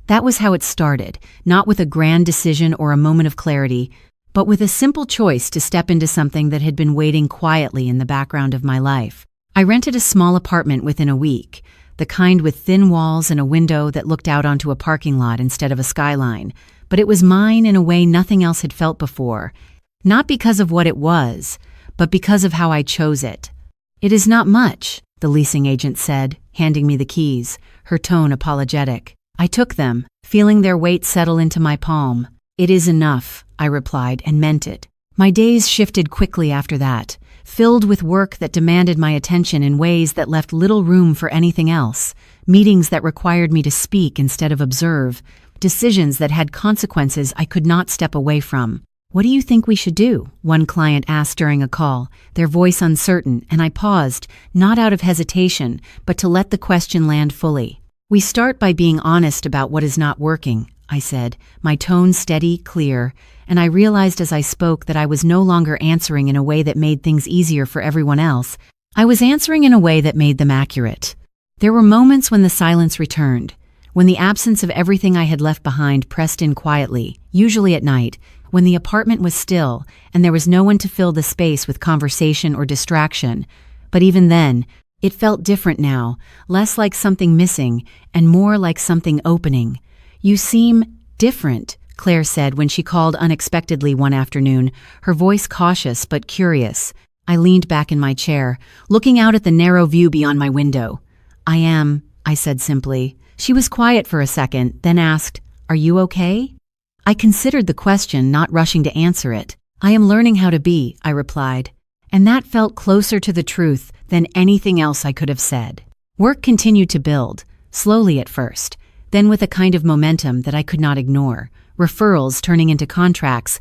Speaker 1: That was how it started, not with a grand decision or a moment of clarity, but with a simple choice to step into something that had been waiting quietly in the background of my life. I rented a small apartment within a week, the kind with thin walls and a window that looked out onto a parking lot instead of a skyline, but it was mine in a way nothing else had felt before, not because of what it was, but because of how I chose it. "It is not much," the leasing agent said, handing me the keys, her tone apologetic. I took them, feeling their weight settle into my palm. "It is enough," I replied, and meant it. My days shifted quickly after that, filled with work that demanded my attention in ways that left little room for anything else, meetings that required me to speak instead of observe, decisions that had consequences I could not step away from. "What do you think we should do?" one client asked during a call, their voice uncertain, and I paused, not out of hesitation, but to let the question land fully. "We start by being honest about what is not working," I said, my tone steady, clear, and I realized as I spoke that I was no longer answering in a way that made things easier for everyone else. I was answering in a way that made them accurate. There were moments when the silence returned, when the absence of everything I had left behind pressed in quietly, usually at night, when the apartment was still and there was no one to fill the space with conversation or distraction. But even then, It felt different now, less like something missing and more like something opening. "You seem different," Claire said when she called unexpectedly one afternoon, her voice cautious but curious. I leaned back in my chair, looking out at the narrow view beyond my window. "I am," I said simply. She was quiet for a second, then asked, "Are you okay?" I considered the question, not rushing to answer it. "I am learning how to be," I replied. And that felt closer to the truth than anything else I could have said. Work continued to build, slowly at first, then with a kind of momentum that I could not ignore. Referrals turning into contracts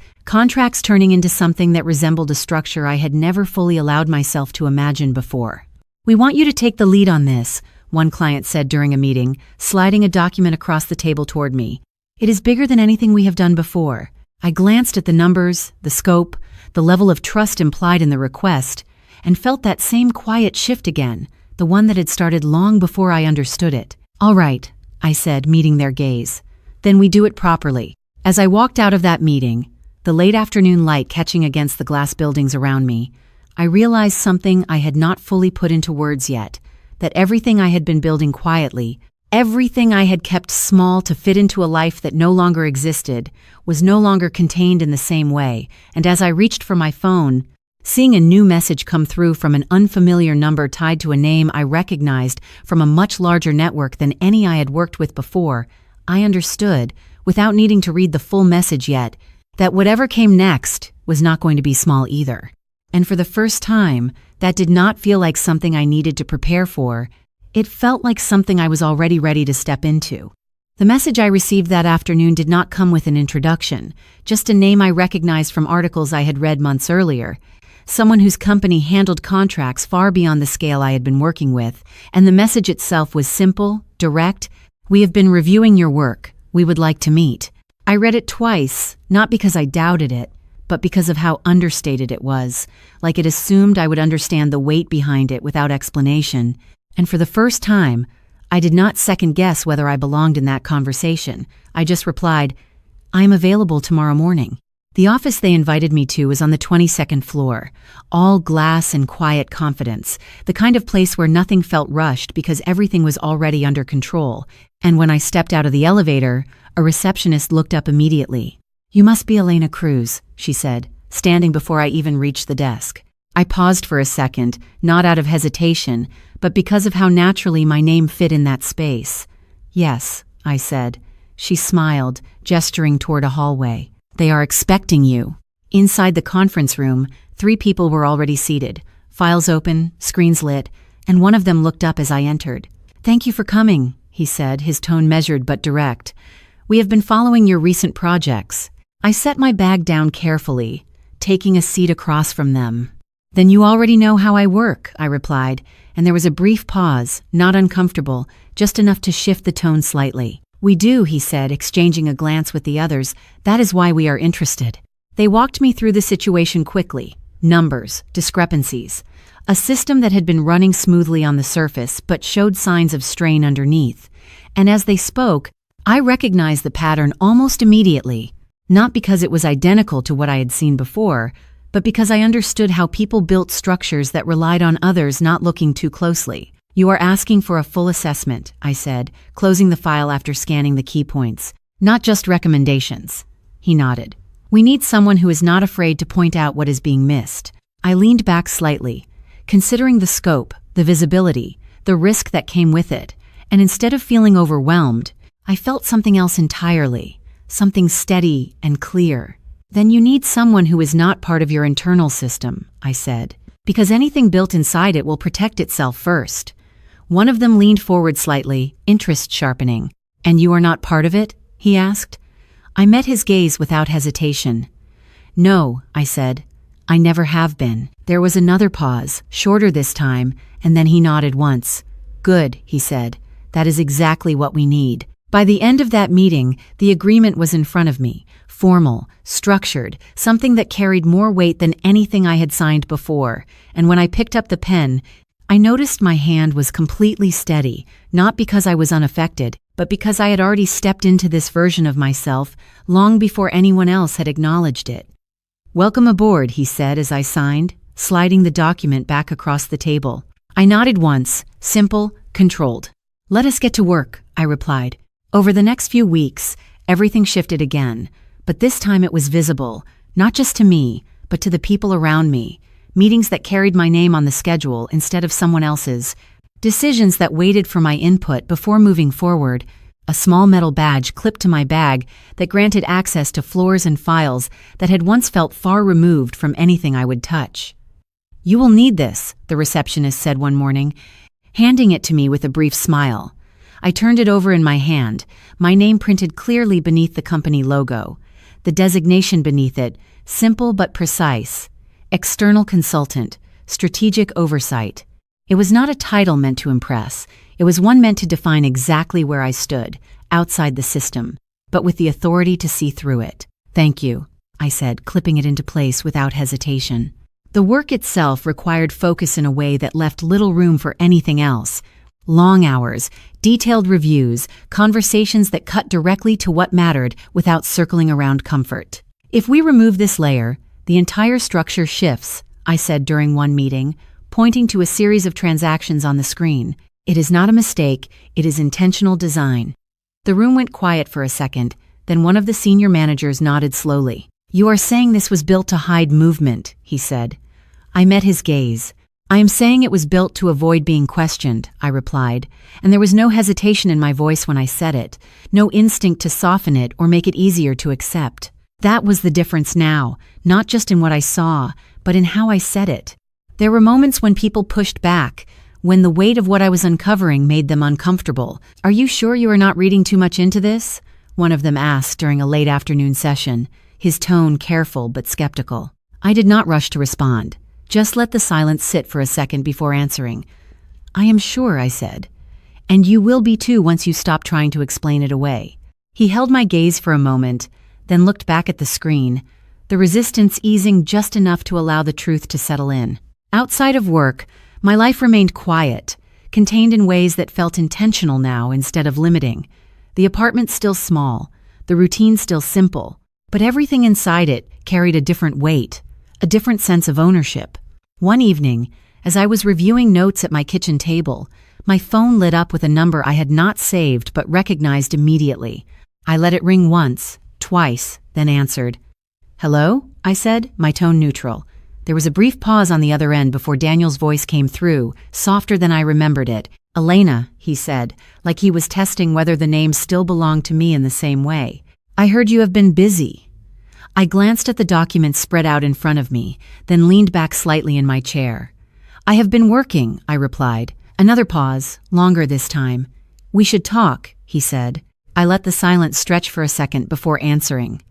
Speaker 1: turning into something that resembled a structure I had never fully allowed myself to imagine before. "We want you to take the lead on this," one client said during a meeting, sliding a document across the table toward me. "It is bigger than anything we have done before." I glanced at the numbers, the scope, the level of trust implied in the request, and felt that same quiet shift again, the one that had started long before I understood it. "All right," I said, meeting their gaze. "Then we do it properly." As I walked out of that meeting, the late afternoon light catching against the glass buildings around me, I realized something I had not fully put into words yet, that everything I had been building quietly, everything I had kept small to fit into a life that no longer existed, was no longer contained in the same way, and as I reached for my phone, seeing a new message come through from an unfamiliar number tied to a name I recognized from a much larger network than any I had worked with before, I understood, without needing to read the full message yet, that whatever came next was not going to be small either. And for the first time, that did not feel like something I needed to prepare for. It felt like something I was already ready to step into. The message I received that afternoon did not come with an introduction, just a name I recognized from articles I had read months earlier, someone whose company handled contracts far beyond the scale I had been working with, and the message itself was simple, direct. "We have been reviewing your work. We would like to meet." I read it twice, not because I doubted it, but because of how understated it was, like it assumed I would understand the weight behind it without explanation. And for the first time, I did not second-guess whether I belonged in that conversation. I just replied, "I am available tomorrow morning." The office they invited me to was on the 22nd floor, all glass and quiet confidence, the kind of place where nothing felt rushed because everything was already under control. And when I stepped out of the elevator, a receptionist looked up immediately. "You must be Elena Cruz," she said, standing before I even reached the desk. I paused for a second, not out of hesitation, but because of how naturally my name fit in that space. "Yes," I said. She smiled, gesturing toward a hallway. "They are expecting you." Inside the conference room, 3 people were already seated, files open, screens lit, and one of them looked up as I entered. "Thank you for coming," he said, his tone measured but direct. "We have been following your recent projects." I set my bag down carefully, taking a seat across from them. "Then you already know how I work," I replied, and there was a brief pause, not uncomfortable, just enough to shift the tone slightly. "We do," he said, exchanging a glance with the others. "That is why we are interested." They walked me through the situation quickly. Numbers, discrepancies, a system that had been running smoothly on the surface but showed signs of strain underneath. And as they spoke, I recognized the pattern almost immediately, not because it was identical to what I had seen before, but because I understood how people built structures that relied on others not looking too closely. "You are asking for a full assessment," I said, closing the file after scanning the key points. "Not just recommendations." He nodded. "We need someone who is not afraid to point out what is being missed." I leaned back slightly, considering the scope, the visibility, the risk that came with it, and instead of feeling overwhelmed, I felt something else entirely, something steady and clear. "Then you need someone who is not part of your internal system," I said, "because anything built inside it will protect itself first." One of them leaned forward slightly, interest sharpening. "And you are not part of it?" he asked. I met his gaze without hesitation. "No," I said, "I never have been." There was another pause, shorter this time, and then he nodded once. "Good," he said. "That is exactly what we need." By the end of that meeting, the agreement was in front of me, formal, structured, something that carried more weight than anything I had signed before. And when I picked up the pen, I noticed my hand was completely steady, not because I was unaffected, but because I had already stepped into this version of myself long before anyone else had acknowledged it. "Welcome aboard," he said as I signed, sliding the document back across the table. I nodded once, simple, controlled. Let us get to work, I replied. Over the next few weeks, everything shifted again, but this time it was visible, not just to me, but to the people around me. Meetings that carried my name on the schedule instead of someone else's. Decisions that waited for my input before moving forward. A small metal badge clipped to my bag that granted access to floors and files that had once felt far removed from anything I would touch. "You will need this," the receptionist said one morning, handing it to me with a brief smile. I turned it over in my hand, my name printed clearly beneath the company logo. The designation beneath it, simple but precise. External consultant, strategic oversight. It was not a title meant to impress. It was one meant to define exactly where I stood, outside the system, but with the authority to see through it. "Thank you," I said, clipping it into place without hesitation. The work itself required focus in a way that left little room for anything else. Long hours, detailed reviews, conversations that cut directly to what mattered without circling around comfort. "If we remove this layer, the entire structure shifts," I said during one meeting, pointing to a series of transactions on the screen. "It is not a mistake, it is intentional design." The room went quiet for a second, then one of the senior managers nodded slowly. "You are saying this was built to hide movement," he said. I met his gaze. "I am saying it was built to avoid being questioned," I replied, and there was no hesitation in my voice when I said it, no instinct to soften it or make it easier to accept. That was the difference now, not just in what I saw, but in how I said it. There were moments when people pushed back, when the weight of what I was uncovering made them uncomfortable. "Are you sure you are not reading too much into this?" one of them asked during a late afternoon session, his tone careful but skeptical. I did not rush to respond. Just let the silence sit for a second before answering. "I am sure," I said. "And you will be too once you stop trying to explain it away." He held my gaze for a moment, then looked back at the screen, the resistance easing just enough to allow the truth to settle in. Outside of work, my life remained quiet, contained in ways that felt intentional now instead of limiting. The apartment still small, the routine still simple, but everything inside it carried a different weight, a different sense of ownership. One evening, as I was reviewing notes at my kitchen table, my phone lit up with a number I had not saved but recognized immediately. I let it ring once, twice, then answered. "Hello?" I said, my tone neutral. There was a brief pause on the other end before Daniel's voice came through, softer than I remembered it. "Elena," he said, like he was testing whether the name still belonged to me in the same way. "I heard you have been busy." I glanced at the documents spread out in front of me, then leaned back slightly in my chair. "I have been working," I replied. Another pause, longer this time. "We should talk," he said. I let the silence stretch for a second before answering.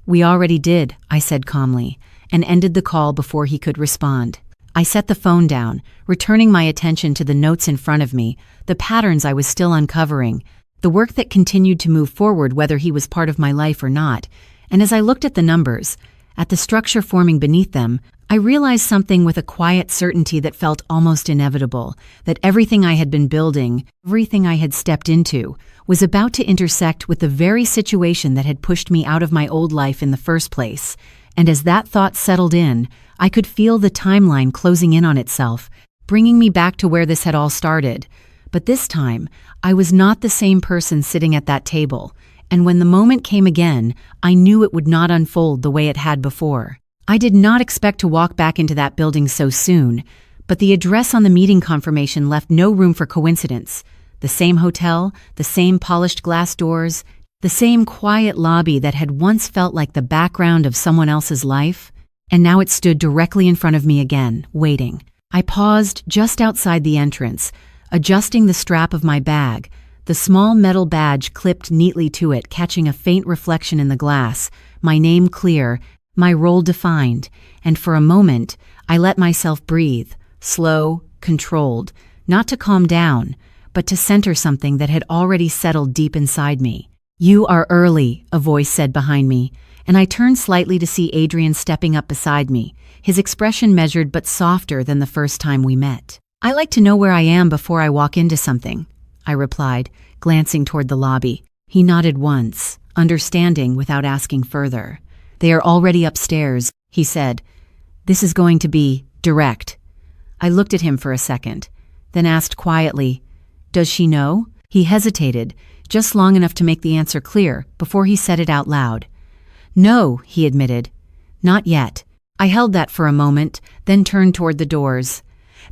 Speaker 1: "We already did," I said calmly, and ended the call before he could respond. I set the phone down, returning my attention to the notes in front of me, the patterns I was still uncovering, the work that continued to move forward whether he was part of my life or not. And as I looked at the numbers, at the structure forming beneath them, I realized something with a quiet certainty that felt almost inevitable, that everything I had been building, everything I had stepped into, was about to intersect with the very situation that had pushed me out of my old life in the first place. And as that thought settled in, I could feel the timeline closing in on itself, bringing me back to where this had all started. But this time, I was not the same person sitting at that table. And when the moment came again, I knew it would not unfold the way it had before. I did not expect to walk back into that building so soon, but the address on the meeting confirmation left no room for coincidence. The same hotel, the same polished glass doors, the same quiet lobby that had once felt like the background of someone else's life, and now it stood directly in front of me again, waiting. I paused just outside the entrance, adjusting the strap of my bag, the small metal badge clipped neatly to it, catching a faint reflection in the glass, my name clear, my role defined, and for a moment, I let myself breathe, slow, controlled, not to calm down, but to center something that had already settled deep inside me. "You are early," a voice said behind me, and I turned slightly to see Adrian stepping up beside me, his expression measured but softer than the first time we met. "I like to know where I am before I walk into something," I replied, glancing toward the lobby. He nodded once, understanding without asking further. "They are already upstairs," he said. "This is going to be direct." I looked at him for a second. then asked quietly, "Does she know?" He hesitated, just long enough to make the answer clear, before he said it out loud. "No," he admitted. "Not yet." I held that for a moment, then turned toward the doors.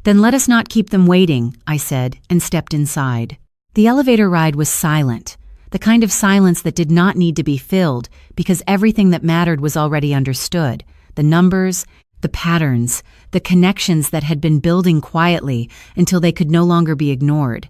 Speaker 1: "Then let us not keep them waiting," I said, and stepped inside. The elevator ride was silent, the kind of silence that did not need to be filled because everything that mattered was already understood. The numbers, the patterns, the connections that had been building quietly until they could no longer be ignored.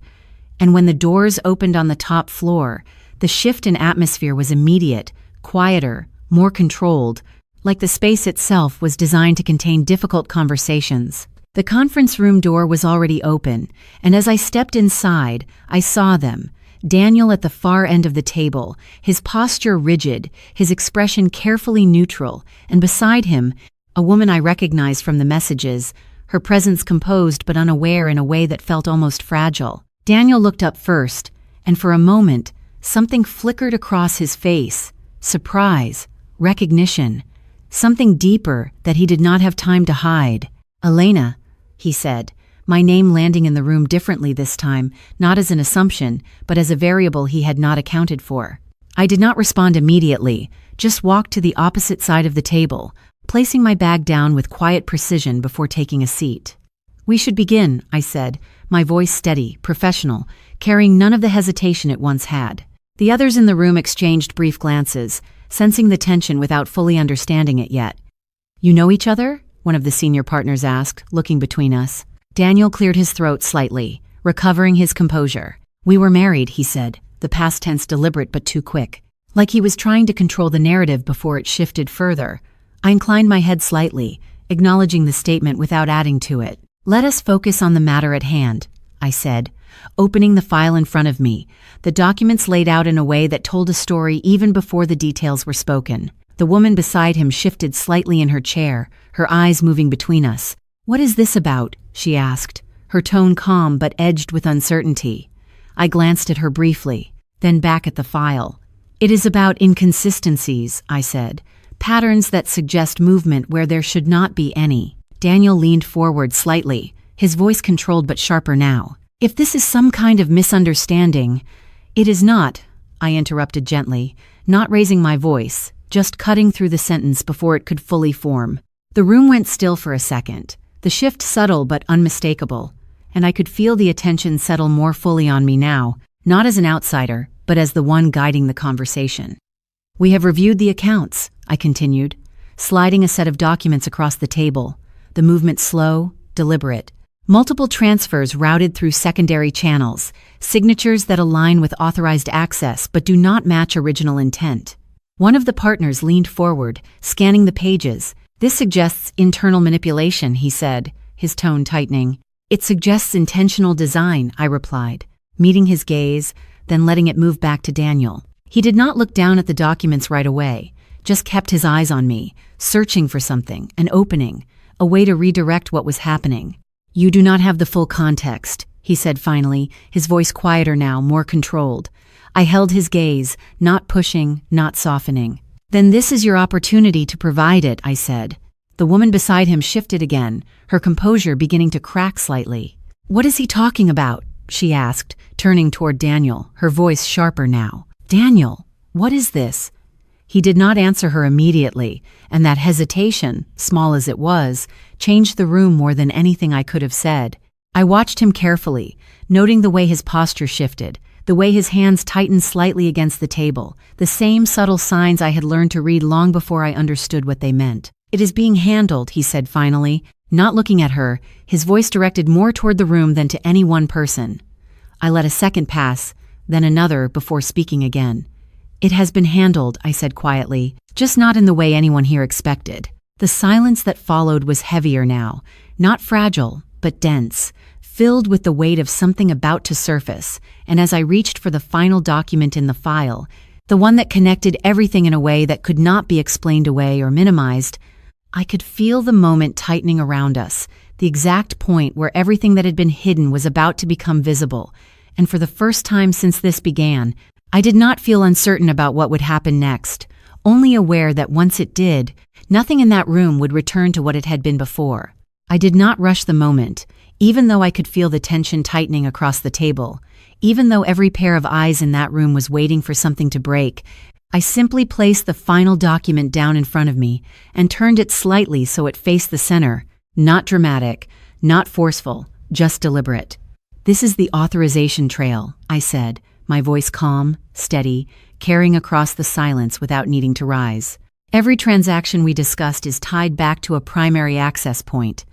Speaker 1: And when the doors opened on the top floor, the shift in atmosphere was immediate, quieter, more controlled, like the space itself was designed to contain difficult conversations. The conference room door was already open, and as I stepped inside, I saw them. Daniel at the far end of the table, his posture rigid, his expression carefully neutral, and beside him, a woman I recognized from the messages, her presence composed but unaware in a way that felt almost fragile. Daniel looked up first, and for a moment, something flickered across his face. Surprise, recognition, something deeper that he did not have time to hide. "Elena," he said, my name landing in the room differently this time, not as an assumption, but as a variable he had not accounted for. I did not respond immediately, just walked to the opposite side of the table, placing my bag down with quiet precision before taking a seat. "We should begin," I said, my voice steady, professional, carrying none of the hesitation it once had. The others in the room exchanged brief glances, sensing the tension without fully understanding it yet. "You know each other?" one of the senior partners asked, looking between us. Daniel cleared his throat slightly, recovering his composure. "We were married," he said, the past tense deliberate but too quick. Like he was trying to control the narrative before it shifted further. I inclined my head slightly, acknowledging the statement without adding to it. "Let us focus on the matter at hand," I said, opening the file in front of me, the documents laid out in a way that told a story even before the details were spoken. The woman beside him shifted slightly in her chair, her eyes moving between us. "What is this about?" she asked, her tone calm but edged with uncertainty. I glanced at her briefly, then back at the file. "It is about inconsistencies," I said, "patterns that suggest movement where there should not be any." Daniel leaned forward slightly, his voice controlled but sharper now. "If this is some kind of misunderstanding—" "It is not," I interrupted gently, not raising my voice, just cutting through the sentence before it could fully form. The room went still for a second, the shift subtle but unmistakable, and I could feel the attention settle more fully on me now, not as an outsider, but as the one guiding the conversation. "We have reviewed the accounts," I continued, sliding a set of documents across the table, the movement slow, deliberate. Multiple transfers routed through secondary channels, signatures that align with authorized access but do not match original intent. One of the partners leaned forward, scanning the pages. "This suggests internal manipulation," he said, his tone tightening. "It suggests intentional design," I replied, meeting his gaze, then letting it move back to Daniel. He did not look down at the documents right away, just kept his eyes on me, searching for something, an opening, a way to redirect what was happening. "You do not have the full context," he said finally, his voice quieter now, more controlled. I held his gaze, not pushing, not softening. "Then this is your opportunity to provide it," I said. The woman beside him shifted again, her composure beginning to crack slightly. "What is he talking about?" she asked, turning toward Daniel, her voice sharper now. "Daniel, what is this?" He did not answer her immediately, and that hesitation, small as it was, changed the room more than anything I could have said. I watched him carefully, noting the way his posture shifted, the way his hands tightened slightly against the table, the same subtle signs I had learned to read long before I understood what they meant. "It is being handled," he said finally, not looking at her, his voice directed more toward the room than to any one person. I let a second pass, then another before speaking again. "It has been handled," I said quietly, just not in the way anyone here expected. The silence that followed was heavier now, not fragile, but dense, filled with the weight of something about to surface, and as I reached for the final document in the file, the one that connected everything in a way that could not be explained away or minimized, I could feel the moment tightening around us, the exact point where everything that had been hidden was about to become visible, and for the first time since this began, I did not feel uncertain about what would happen next, only aware that once it did, nothing in that room would return to what it had been before. I did not rush the moment, even though I could feel the tension tightening across the table, even though every pair of eyes in that room was waiting for something to break. I simply placed the final document down in front of me and turned it slightly so it faced the center. Not dramatic, not forceful, just deliberate. "This is the authorization trail," I said, my voice calm, steady, carrying across the silence without needing to rise. "Every transaction we discussed is tied back to a primary access point."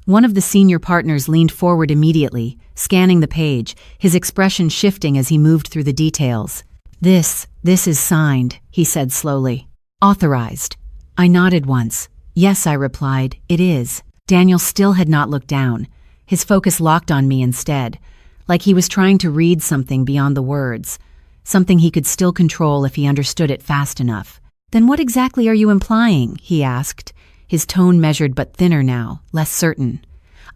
Speaker 1: One of the senior partners leaned forward immediately, scanning the page, his expression shifting as he moved through the details. This is signed," he said slowly. "Authorized." I nodded once. "Yes," I replied, "it is." Daniel still had not looked down. His focus locked on me instead, like he was trying to read something beyond the words, something he could still control if he understood it fast enough. "Then what exactly are you implying?" he asked, his tone measured but thinner now, less certain.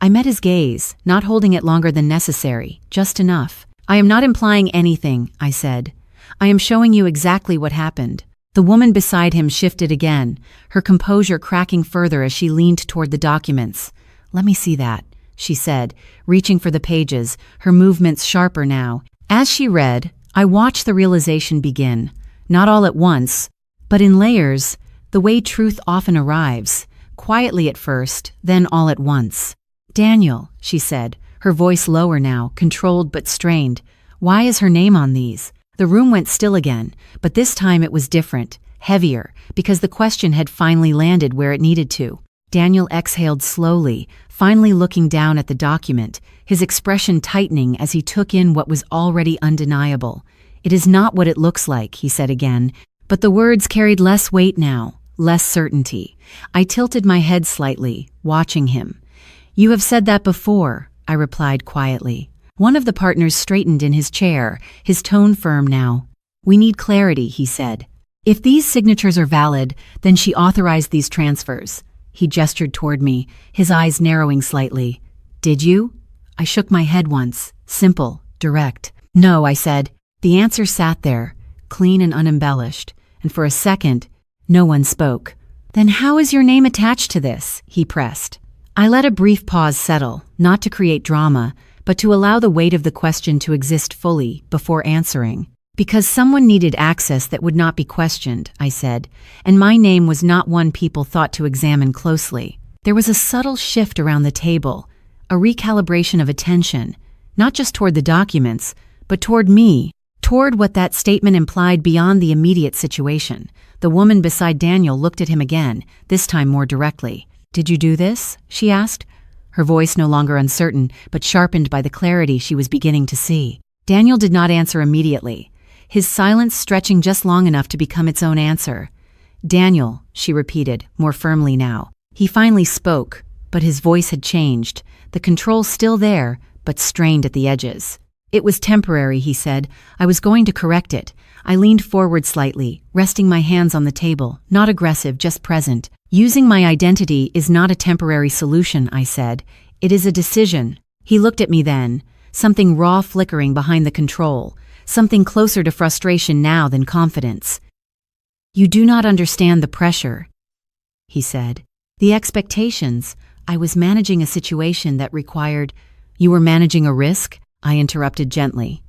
Speaker 1: I met his gaze, not holding it longer than necessary, just enough. "I am not implying anything," I said. "I am showing you exactly what happened." The woman beside him shifted again, her composure cracking further as she leaned toward the documents. "Let me see that," she said, reaching for the pages, her movements sharper now. As she read, I watched the realization begin, not all at once, but in layers, the way truth often arrives, quietly at first, then all at once. "Daniel," she said, her voice lower now, controlled but strained. "Why is her name on these?" The room went still again, but this time it was different, heavier, because the question had finally landed where it needed to. Daniel exhaled slowly, finally looking down at the document, his expression tightening as he took in what was already undeniable. "It is not what it looks like," he said again, but the words carried less weight now, less certainty. I tilted my head slightly, watching him. "You have said that before," I replied quietly. One of the partners straightened in his chair, his tone firm now. "We need clarity," he said. "If these signatures are valid, then she authorized these transfers." He gestured toward me, his eyes narrowing slightly. "Did you?" I shook my head once. Simple, direct. "No," I said. The answer sat there, clean and unembellished, and for a second, no one spoke. "Then how is your name attached to this?" he pressed. I let a brief pause settle, not to create drama, but to allow the weight of the question to exist fully before answering. "Because someone needed access that would not be questioned," I said, "and my name was not one people thought to examine closely." There was a subtle shift around the table, a recalibration of attention, not just toward the documents, but toward me, toward what that statement implied beyond the immediate situation. The woman beside Daniel looked at him again, this time more directly. "Did you do this?" she asked, her voice no longer uncertain, but sharpened by the clarity she was beginning to see. Daniel did not answer immediately, his silence stretching just long enough to become its own answer. "Daniel," she repeated, more firmly now. He finally spoke, but his voice had changed, the control still there, but strained at the edges. "It was temporary," he said. "I was going to correct it." I leaned forward slightly, resting my hands on the table, not aggressive, just present. "Using my identity is not a temporary solution," I said. "It is a decision." He looked at me then, something raw flickering behind the control, something closer to frustration now than confidence. "You do not understand the pressure," he said. "The expectations. I was managing a situation that required—" "You were managing a risk?" I interrupted gently.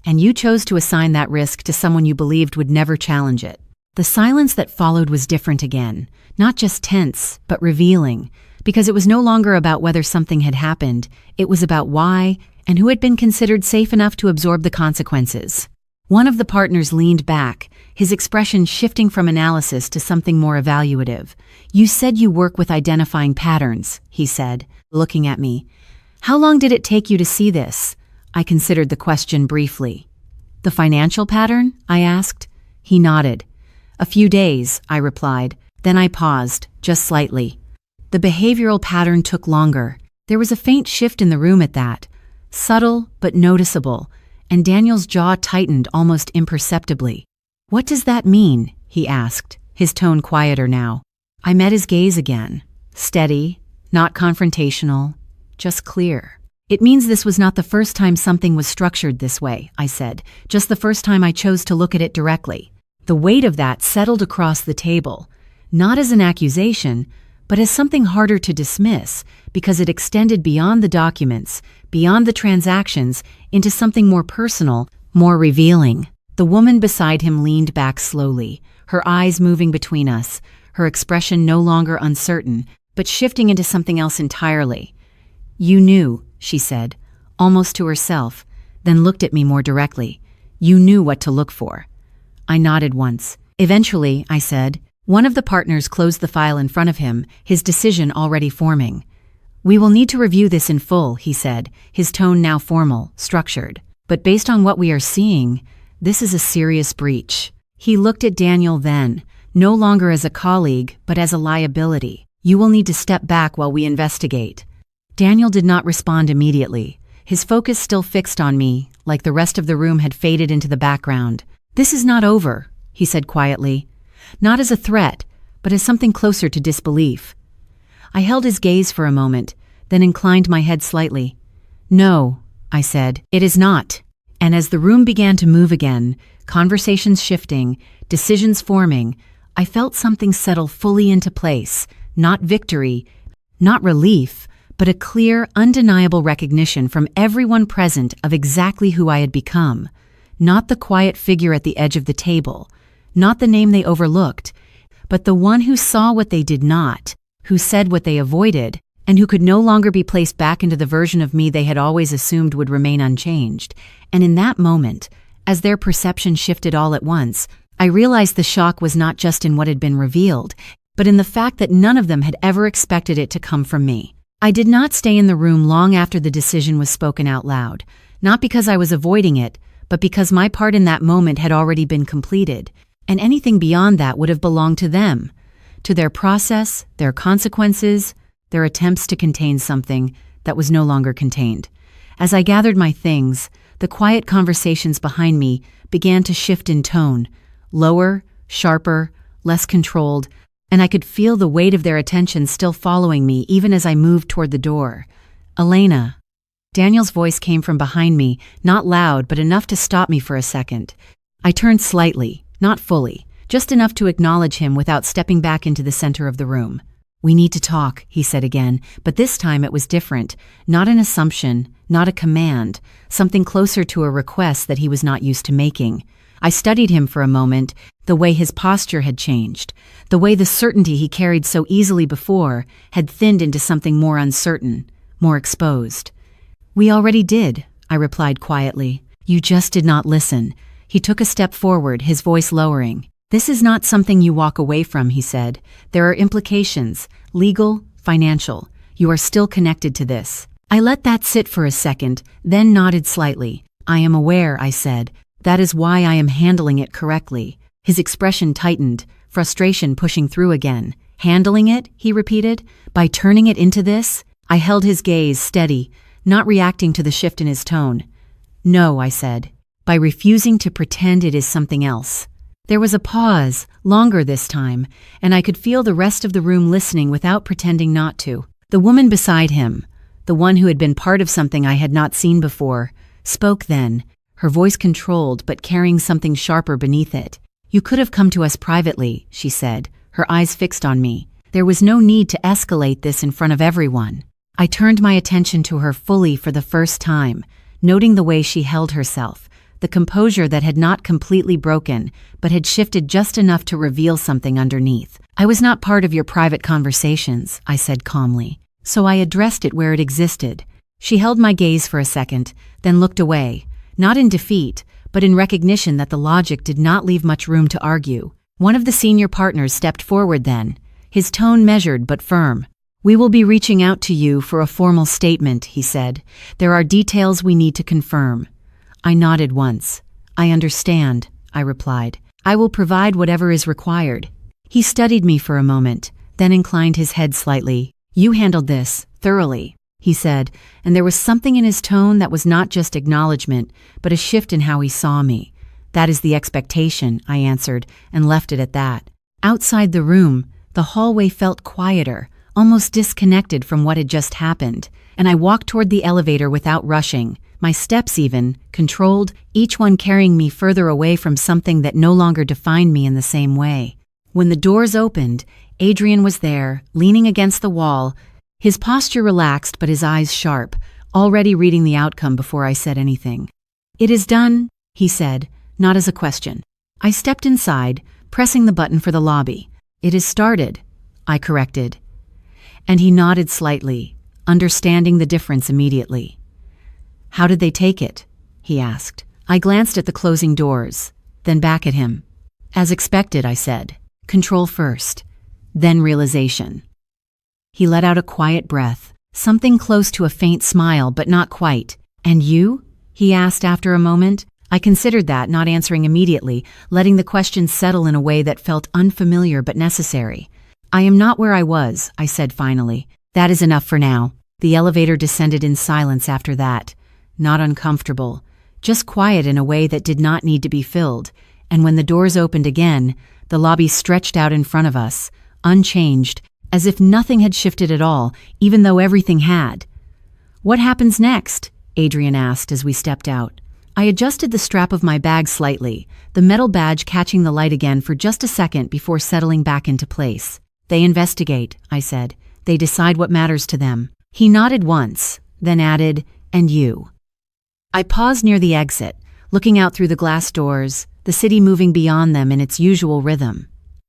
Speaker 1: "And you chose to assign that risk to someone you believed would never challenge it." The silence that followed was different again, not just tense, but revealing, because it was no longer about whether something had happened, it was about why, and who had been considered safe enough to absorb the consequences. One of the partners leaned back, his expression shifting from analysis to something more evaluative. "You said you work with identifying patterns," he said, looking at me. "How long did it take you to see this?" I considered the question briefly. "The financial pattern?" I asked. He nodded. "A few days," I replied. Then I paused, just slightly. The behavioral pattern took longer. There was a faint shift in the room at that, subtle but noticeable, and Daniel's jaw tightened almost imperceptibly. "What does that mean?" he asked, his tone quieter now. I met his gaze again, steady, not confrontational, just clear. "It means this was not the first time something was structured this way," I said, "just the first time I chose to look at it directly." The weight of that settled across the table, not as an accusation, but as something harder to dismiss because it extended beyond the documents, beyond the transactions, into something more personal, more revealing. The woman beside him leaned back slowly, her eyes moving between us, her expression no longer uncertain, but shifting into something else entirely. "You knew," she said, almost to herself, then looked at me more directly. "You knew what to look for." I nodded once. "Eventually," I said. One of the partners closed the file in front of him, his decision already forming. "We will need to review this in full," he said, his tone now formal, structured. "But based on what we are seeing, this is a serious breach." He looked at Daniel then, no longer as a colleague, but as a liability. "You will need to step back while we investigate." Daniel did not respond immediately, his focus still fixed on me, like the rest of the room had faded into the background. "This is not over," he said quietly. Not as a threat, but as something closer to disbelief. I held his gaze for a moment, then inclined my head slightly. "No," I said, "it is not." And as the room began to move again, conversations shifting, decisions forming, I felt something settle fully into place, not victory, not relief, but a clear, undeniable recognition from everyone present of exactly who I had become. Not the quiet figure at the edge of the table, not the name they overlooked, but the one who saw what they did not, who said what they avoided, and who could no longer be placed back into the version of me they had always assumed would remain unchanged. And in that moment, as their perception shifted all at once, I realized the shock was not just in what had been revealed, but in the fact that none of them had ever expected it to come from me. I did not stay in the room long after the decision was spoken out loud, not because I was avoiding it, but because my part in that moment had already been completed, and anything beyond that would have belonged to them, to their process, their consequences, their attempts to contain something that was no longer contained. As I gathered my things, the quiet conversations behind me began to shift in tone, lower, sharper, less controlled, and I could feel the weight of their attention still following me even as I moved toward the door. "Elena." Daniel's voice came from behind me, not loud but enough to stop me for a second. I turned slightly, not fully, just enough to acknowledge him without stepping back into the center of the room. "We need to talk," he said again, but this time it was different, not an assumption, not a command, something closer to a request that he was not used to making. I studied him for a moment, the way his posture had changed, the way the certainty he carried so easily before had thinned into something more uncertain, more exposed. "We already did," I replied quietly. "You just did not listen." He took a step forward, his voice lowering. "This is not something you walk away from," he said. "There are implications, legal, financial. You are still connected to this." I let that sit for a second, then nodded slightly. "I am aware," I said. "That is why I am handling it correctly." His expression tightened, frustration pushing through again. "Handling it?" he repeated. "By turning it into this?" I held his gaze steady, not reacting to the shift in his tone. "No," I said. "By refusing to pretend it is something else." There was a pause, longer this time, and I could feel the rest of the room listening without pretending not to. The woman beside him, the one who had been part of something I had not seen before, spoke then, her voice controlled but carrying something sharper beneath it. "You could have come to us privately," she said, her eyes fixed on me. "There was no need to escalate this in front of everyone." I turned my attention to her fully for the first time, noting the way she held herself, the composure that had not completely broken, but had shifted just enough to reveal something underneath. "I was not part of your private conversations," I said calmly, "so I addressed it where it existed." She held my gaze for a second, then looked away, not in defeat, but in recognition that the logic did not leave much room to argue. One of the senior partners stepped forward then, his tone measured but firm. "We will be reaching out to you for a formal statement," he said. "There are details we need to confirm." I nodded once. "I understand," I replied. "I will provide whatever is required." He studied me for a moment, then inclined his head slightly. "You handled this thoroughly," he said, and there was something in his tone that was not just acknowledgement, but a shift in how he saw me. "That is the expectation," I answered, and left it at that. Outside the room, the hallway felt quieter, almost disconnected from what had just happened, and I walked toward the elevator without rushing, my steps even, controlled, each one carrying me further away from something that no longer defined me in the same way. When the doors opened, Adrian was there, leaning against the wall, his posture relaxed but his eyes sharp, already reading the outcome before I said anything. "It is done," he said, not as a question. I stepped inside, pressing the button for the lobby. "It is started," I corrected. And he nodded slightly, understanding the difference immediately. "How did they take it?" he asked. I glanced at the closing doors, then back at him. "As expected," I said. "Control first, then realization." He let out a quiet breath, something close to a faint smile, but not quite. "And you?" he asked after a moment. I considered that, not answering immediately, letting the question settle in a way that felt unfamiliar but necessary. "I am not where I was," I said finally. "That is enough for now." The elevator descended in silence after that. Not uncomfortable, just quiet in a way that did not need to be filled. And when the doors opened again, the lobby stretched out in front of us, unchanged, as if nothing had shifted at all, even though everything had. "What happens next?" Adrian asked as we stepped out. I adjusted the strap of my bag slightly, the metal badge catching the light again for just a second before settling back into place. "They investigate," I said. "They decide what matters to them." He nodded once, then added, "And you?" I paused near the exit, looking out through the glass doors, the city moving beyond them in its usual rhythm.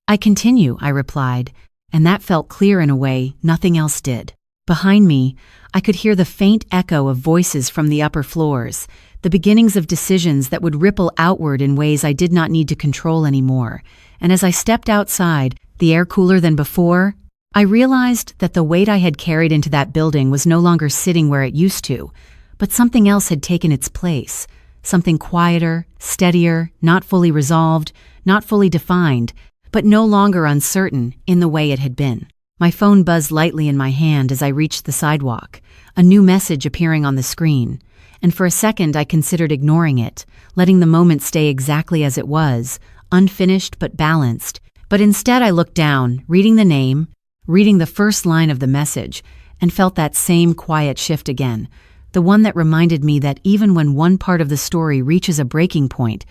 Speaker 1: "I continue," I replied, and that felt clear in a way nothing else did. Behind me, I could hear the faint echo of voices from the upper floors, the beginnings of decisions that would ripple outward in ways I did not need to control anymore. And as I stepped outside, the air cooler than before, I realized that the weight I had carried into that building was no longer sitting where it used to, but something else had taken its place, something quieter, steadier, not fully resolved, not fully defined, but no longer uncertain in the way it had been. My phone buzzed lightly in my hand as I reached the sidewalk, a new message appearing on the screen. And for a second I considered ignoring it, letting the moment stay exactly as it was, unfinished but balanced. But instead I looked down, reading the name, reading the first line of the message, and felt that same quiet shift again, the one that reminded me that even when one part of the story reaches a breaking point,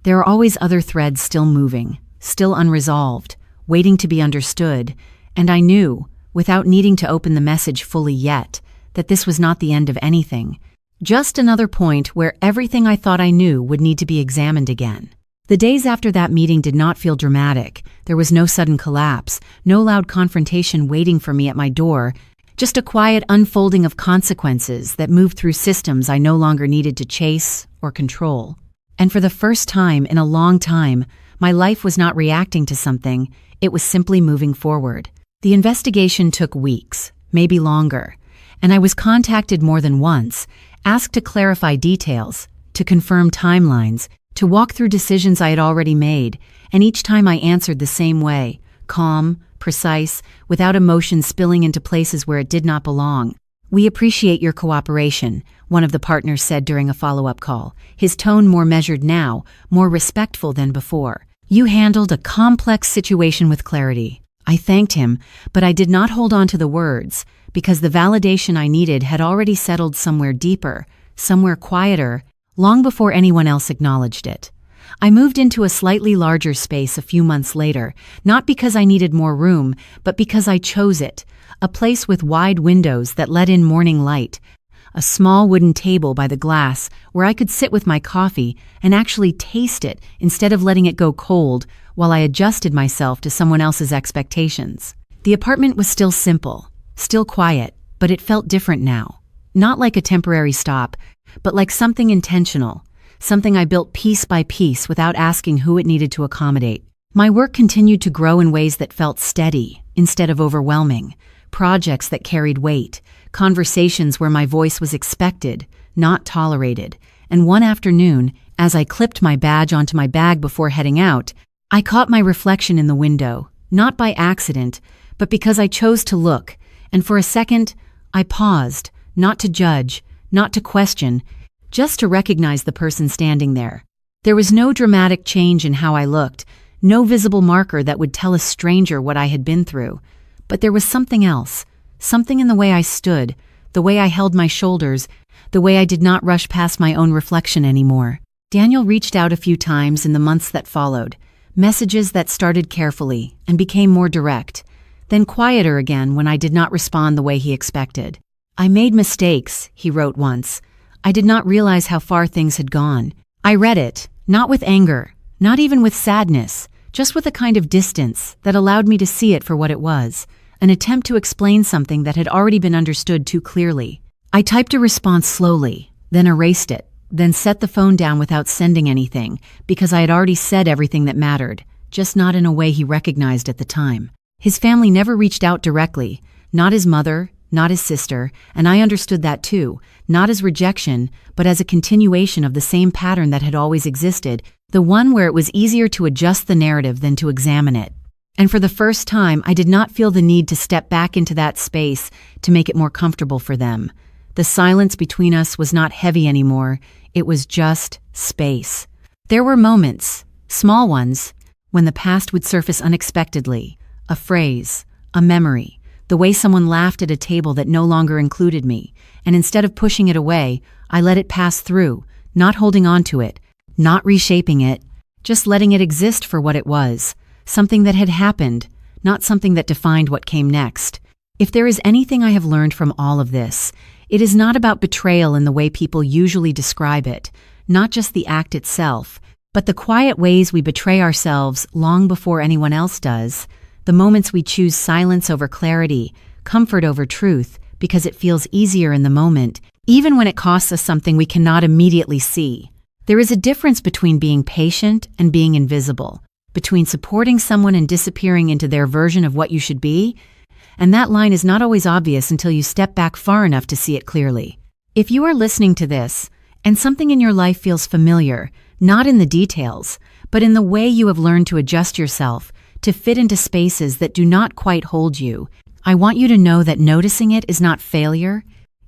Speaker 1: there are always other threads still moving, still unresolved, waiting to be understood. And I knew, without needing to open the message fully yet, that this was not the end of anything. Just another point where everything I thought I knew would need to be examined again. The days after that meeting did not feel dramatic. There was no sudden collapse, no loud confrontation waiting for me at my door, just a quiet unfolding of consequences that moved through systems I no longer needed to chase or control. And for the first time in a long time, my life was not reacting to something, it was simply moving forward. The investigation took weeks, maybe longer, and I was contacted more than once, asked to clarify details, to confirm timelines, to walk through decisions I had already made, and each time I answered the same way, calm, precise, without emotion spilling into places where it did not belong. "We appreciate your cooperation," one of the partners said during a follow-up call, his tone more measured now, more respectful than before. "You handled a complex situation with clarity." I thanked him, but I did not hold on to the words, because the validation I needed had already settled somewhere deeper, somewhere quieter, long before anyone else acknowledged it. I moved into a slightly larger space a few months later, not because I needed more room, but because I chose it, a place with wide windows that let in morning light, a small wooden table by the glass where I could sit with my coffee and actually taste it instead of letting it go cold while I adjusted myself to someone else's expectations. The apartment was still simple, still quiet, but it felt different now. Not like a temporary stop, but like something intentional, something I built piece by piece without asking who it needed to accommodate. My work continued to grow in ways that felt steady instead of overwhelming, projects that carried weight, conversations where my voice was expected, not tolerated. And one afternoon, as I clipped my badge onto my bag before heading out, I caught my reflection in the window, not by accident, but because I chose to look, and for a second, I paused, not to judge, not to question, just to recognize the person standing there. There was no dramatic change in how I looked, no visible marker that would tell a stranger what I had been through. But there was something else, something in the way I stood, the way I held my shoulders, the way I did not rush past my own reflection anymore. Daniel reached out a few times in the months that followed, messages that started carefully and became more direct, then quieter again when I did not respond the way he expected. "I made mistakes," he wrote once. "I did not realize how far things had gone." I read it, not with anger, not even with sadness, just with a kind of distance that allowed me to see it for what it was, an attempt to explain something that had already been understood too clearly. I typed a response slowly, then erased it, then set the phone down without sending anything, because I had already said everything that mattered, just not in a way he recognized at the time. His family never reached out directly, not his mother, not his sister, and I understood that too, not as rejection, but as a continuation of the same pattern that had always existed, the one where it was easier to adjust the narrative than to examine it. And for the first time, I did not feel the need to step back into that space to make it more comfortable for them. The silence between us was not heavy anymore, it was just space. There were moments, small ones, when the past would surface unexpectedly, a phrase, a memory, the way someone laughed at a table that no longer included me, and instead of pushing it away, I let it pass through, not holding on to it, not reshaping it, just letting it exist for what it was, something that had happened, not something that defined what came next. If there is anything I have learned from all of this, it is not about betrayal in the way people usually describe it, not just the act itself, but the quiet ways we betray ourselves long before anyone else does, the moments we choose silence over clarity, comfort over truth, because it feels easier in the moment, even when it costs us something we cannot immediately see. There is a difference between being patient and being invisible, between supporting someone and disappearing into their version of what you should be, and that line is not always obvious until you step back far enough to see it clearly. If you are listening to this, and something in your life feels familiar, not in the details, but in the way you have learned to adjust yourself, to fit into spaces that do not quite hold you, I want you to know that noticing it is not failure,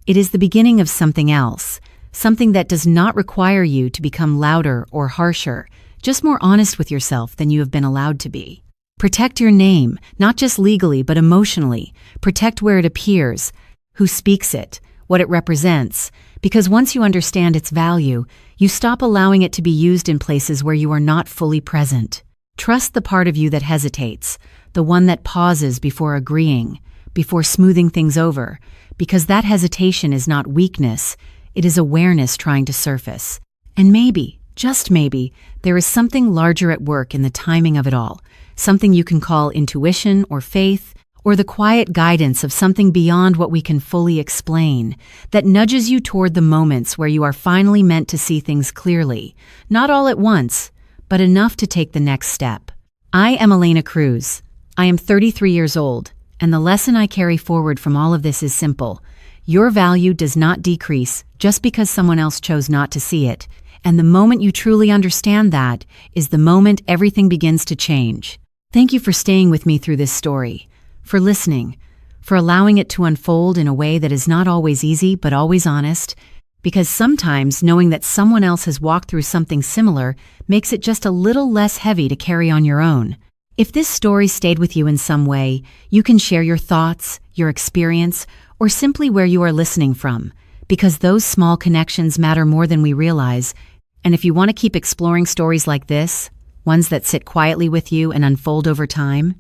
Speaker 1: it is the beginning of something else, something that does not require you to become louder or harsher, just more honest with yourself than you have been allowed to be. Protect your name, not just legally but emotionally. Protect where it appears, who speaks it, what it represents, because once you understand its value, you stop allowing it to be used in places where you are not fully present. Trust the part of you that hesitates, the one that pauses before agreeing, before smoothing things over, because that hesitation is not weakness, it is awareness trying to surface. And maybe, just maybe, there is something larger at work in the timing of it all, something you can call intuition or faith, or the quiet guidance of something beyond what we can fully explain, that nudges you toward the moments where you are finally meant to see things clearly, not all at once, but enough to take the next step. I am Elena Cruz. I am 33 years old, and the lesson I carry forward from all of this is simple. Your value does not decrease just because someone else chose not to see it, and the moment you truly understand that is the moment everything begins to change. Thank you for staying with me through this story, for listening, for allowing it to unfold in a way that is not always easy but always honest, because sometimes knowing that someone else has walked through something similar makes it just a little less heavy to carry on your own. If this story stayed with you in some way, you can share your thoughts, your experience, or simply where you are listening from, because those small connections matter more than we realize. And if you want to keep exploring stories like this, ones that sit quietly with you and unfold over time,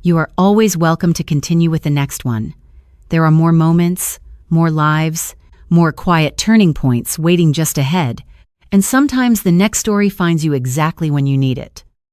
Speaker 1: you are always welcome to continue with the next one. There are more moments, more lives, more quiet turning points waiting just ahead, and sometimes the next story finds you exactly when you need it.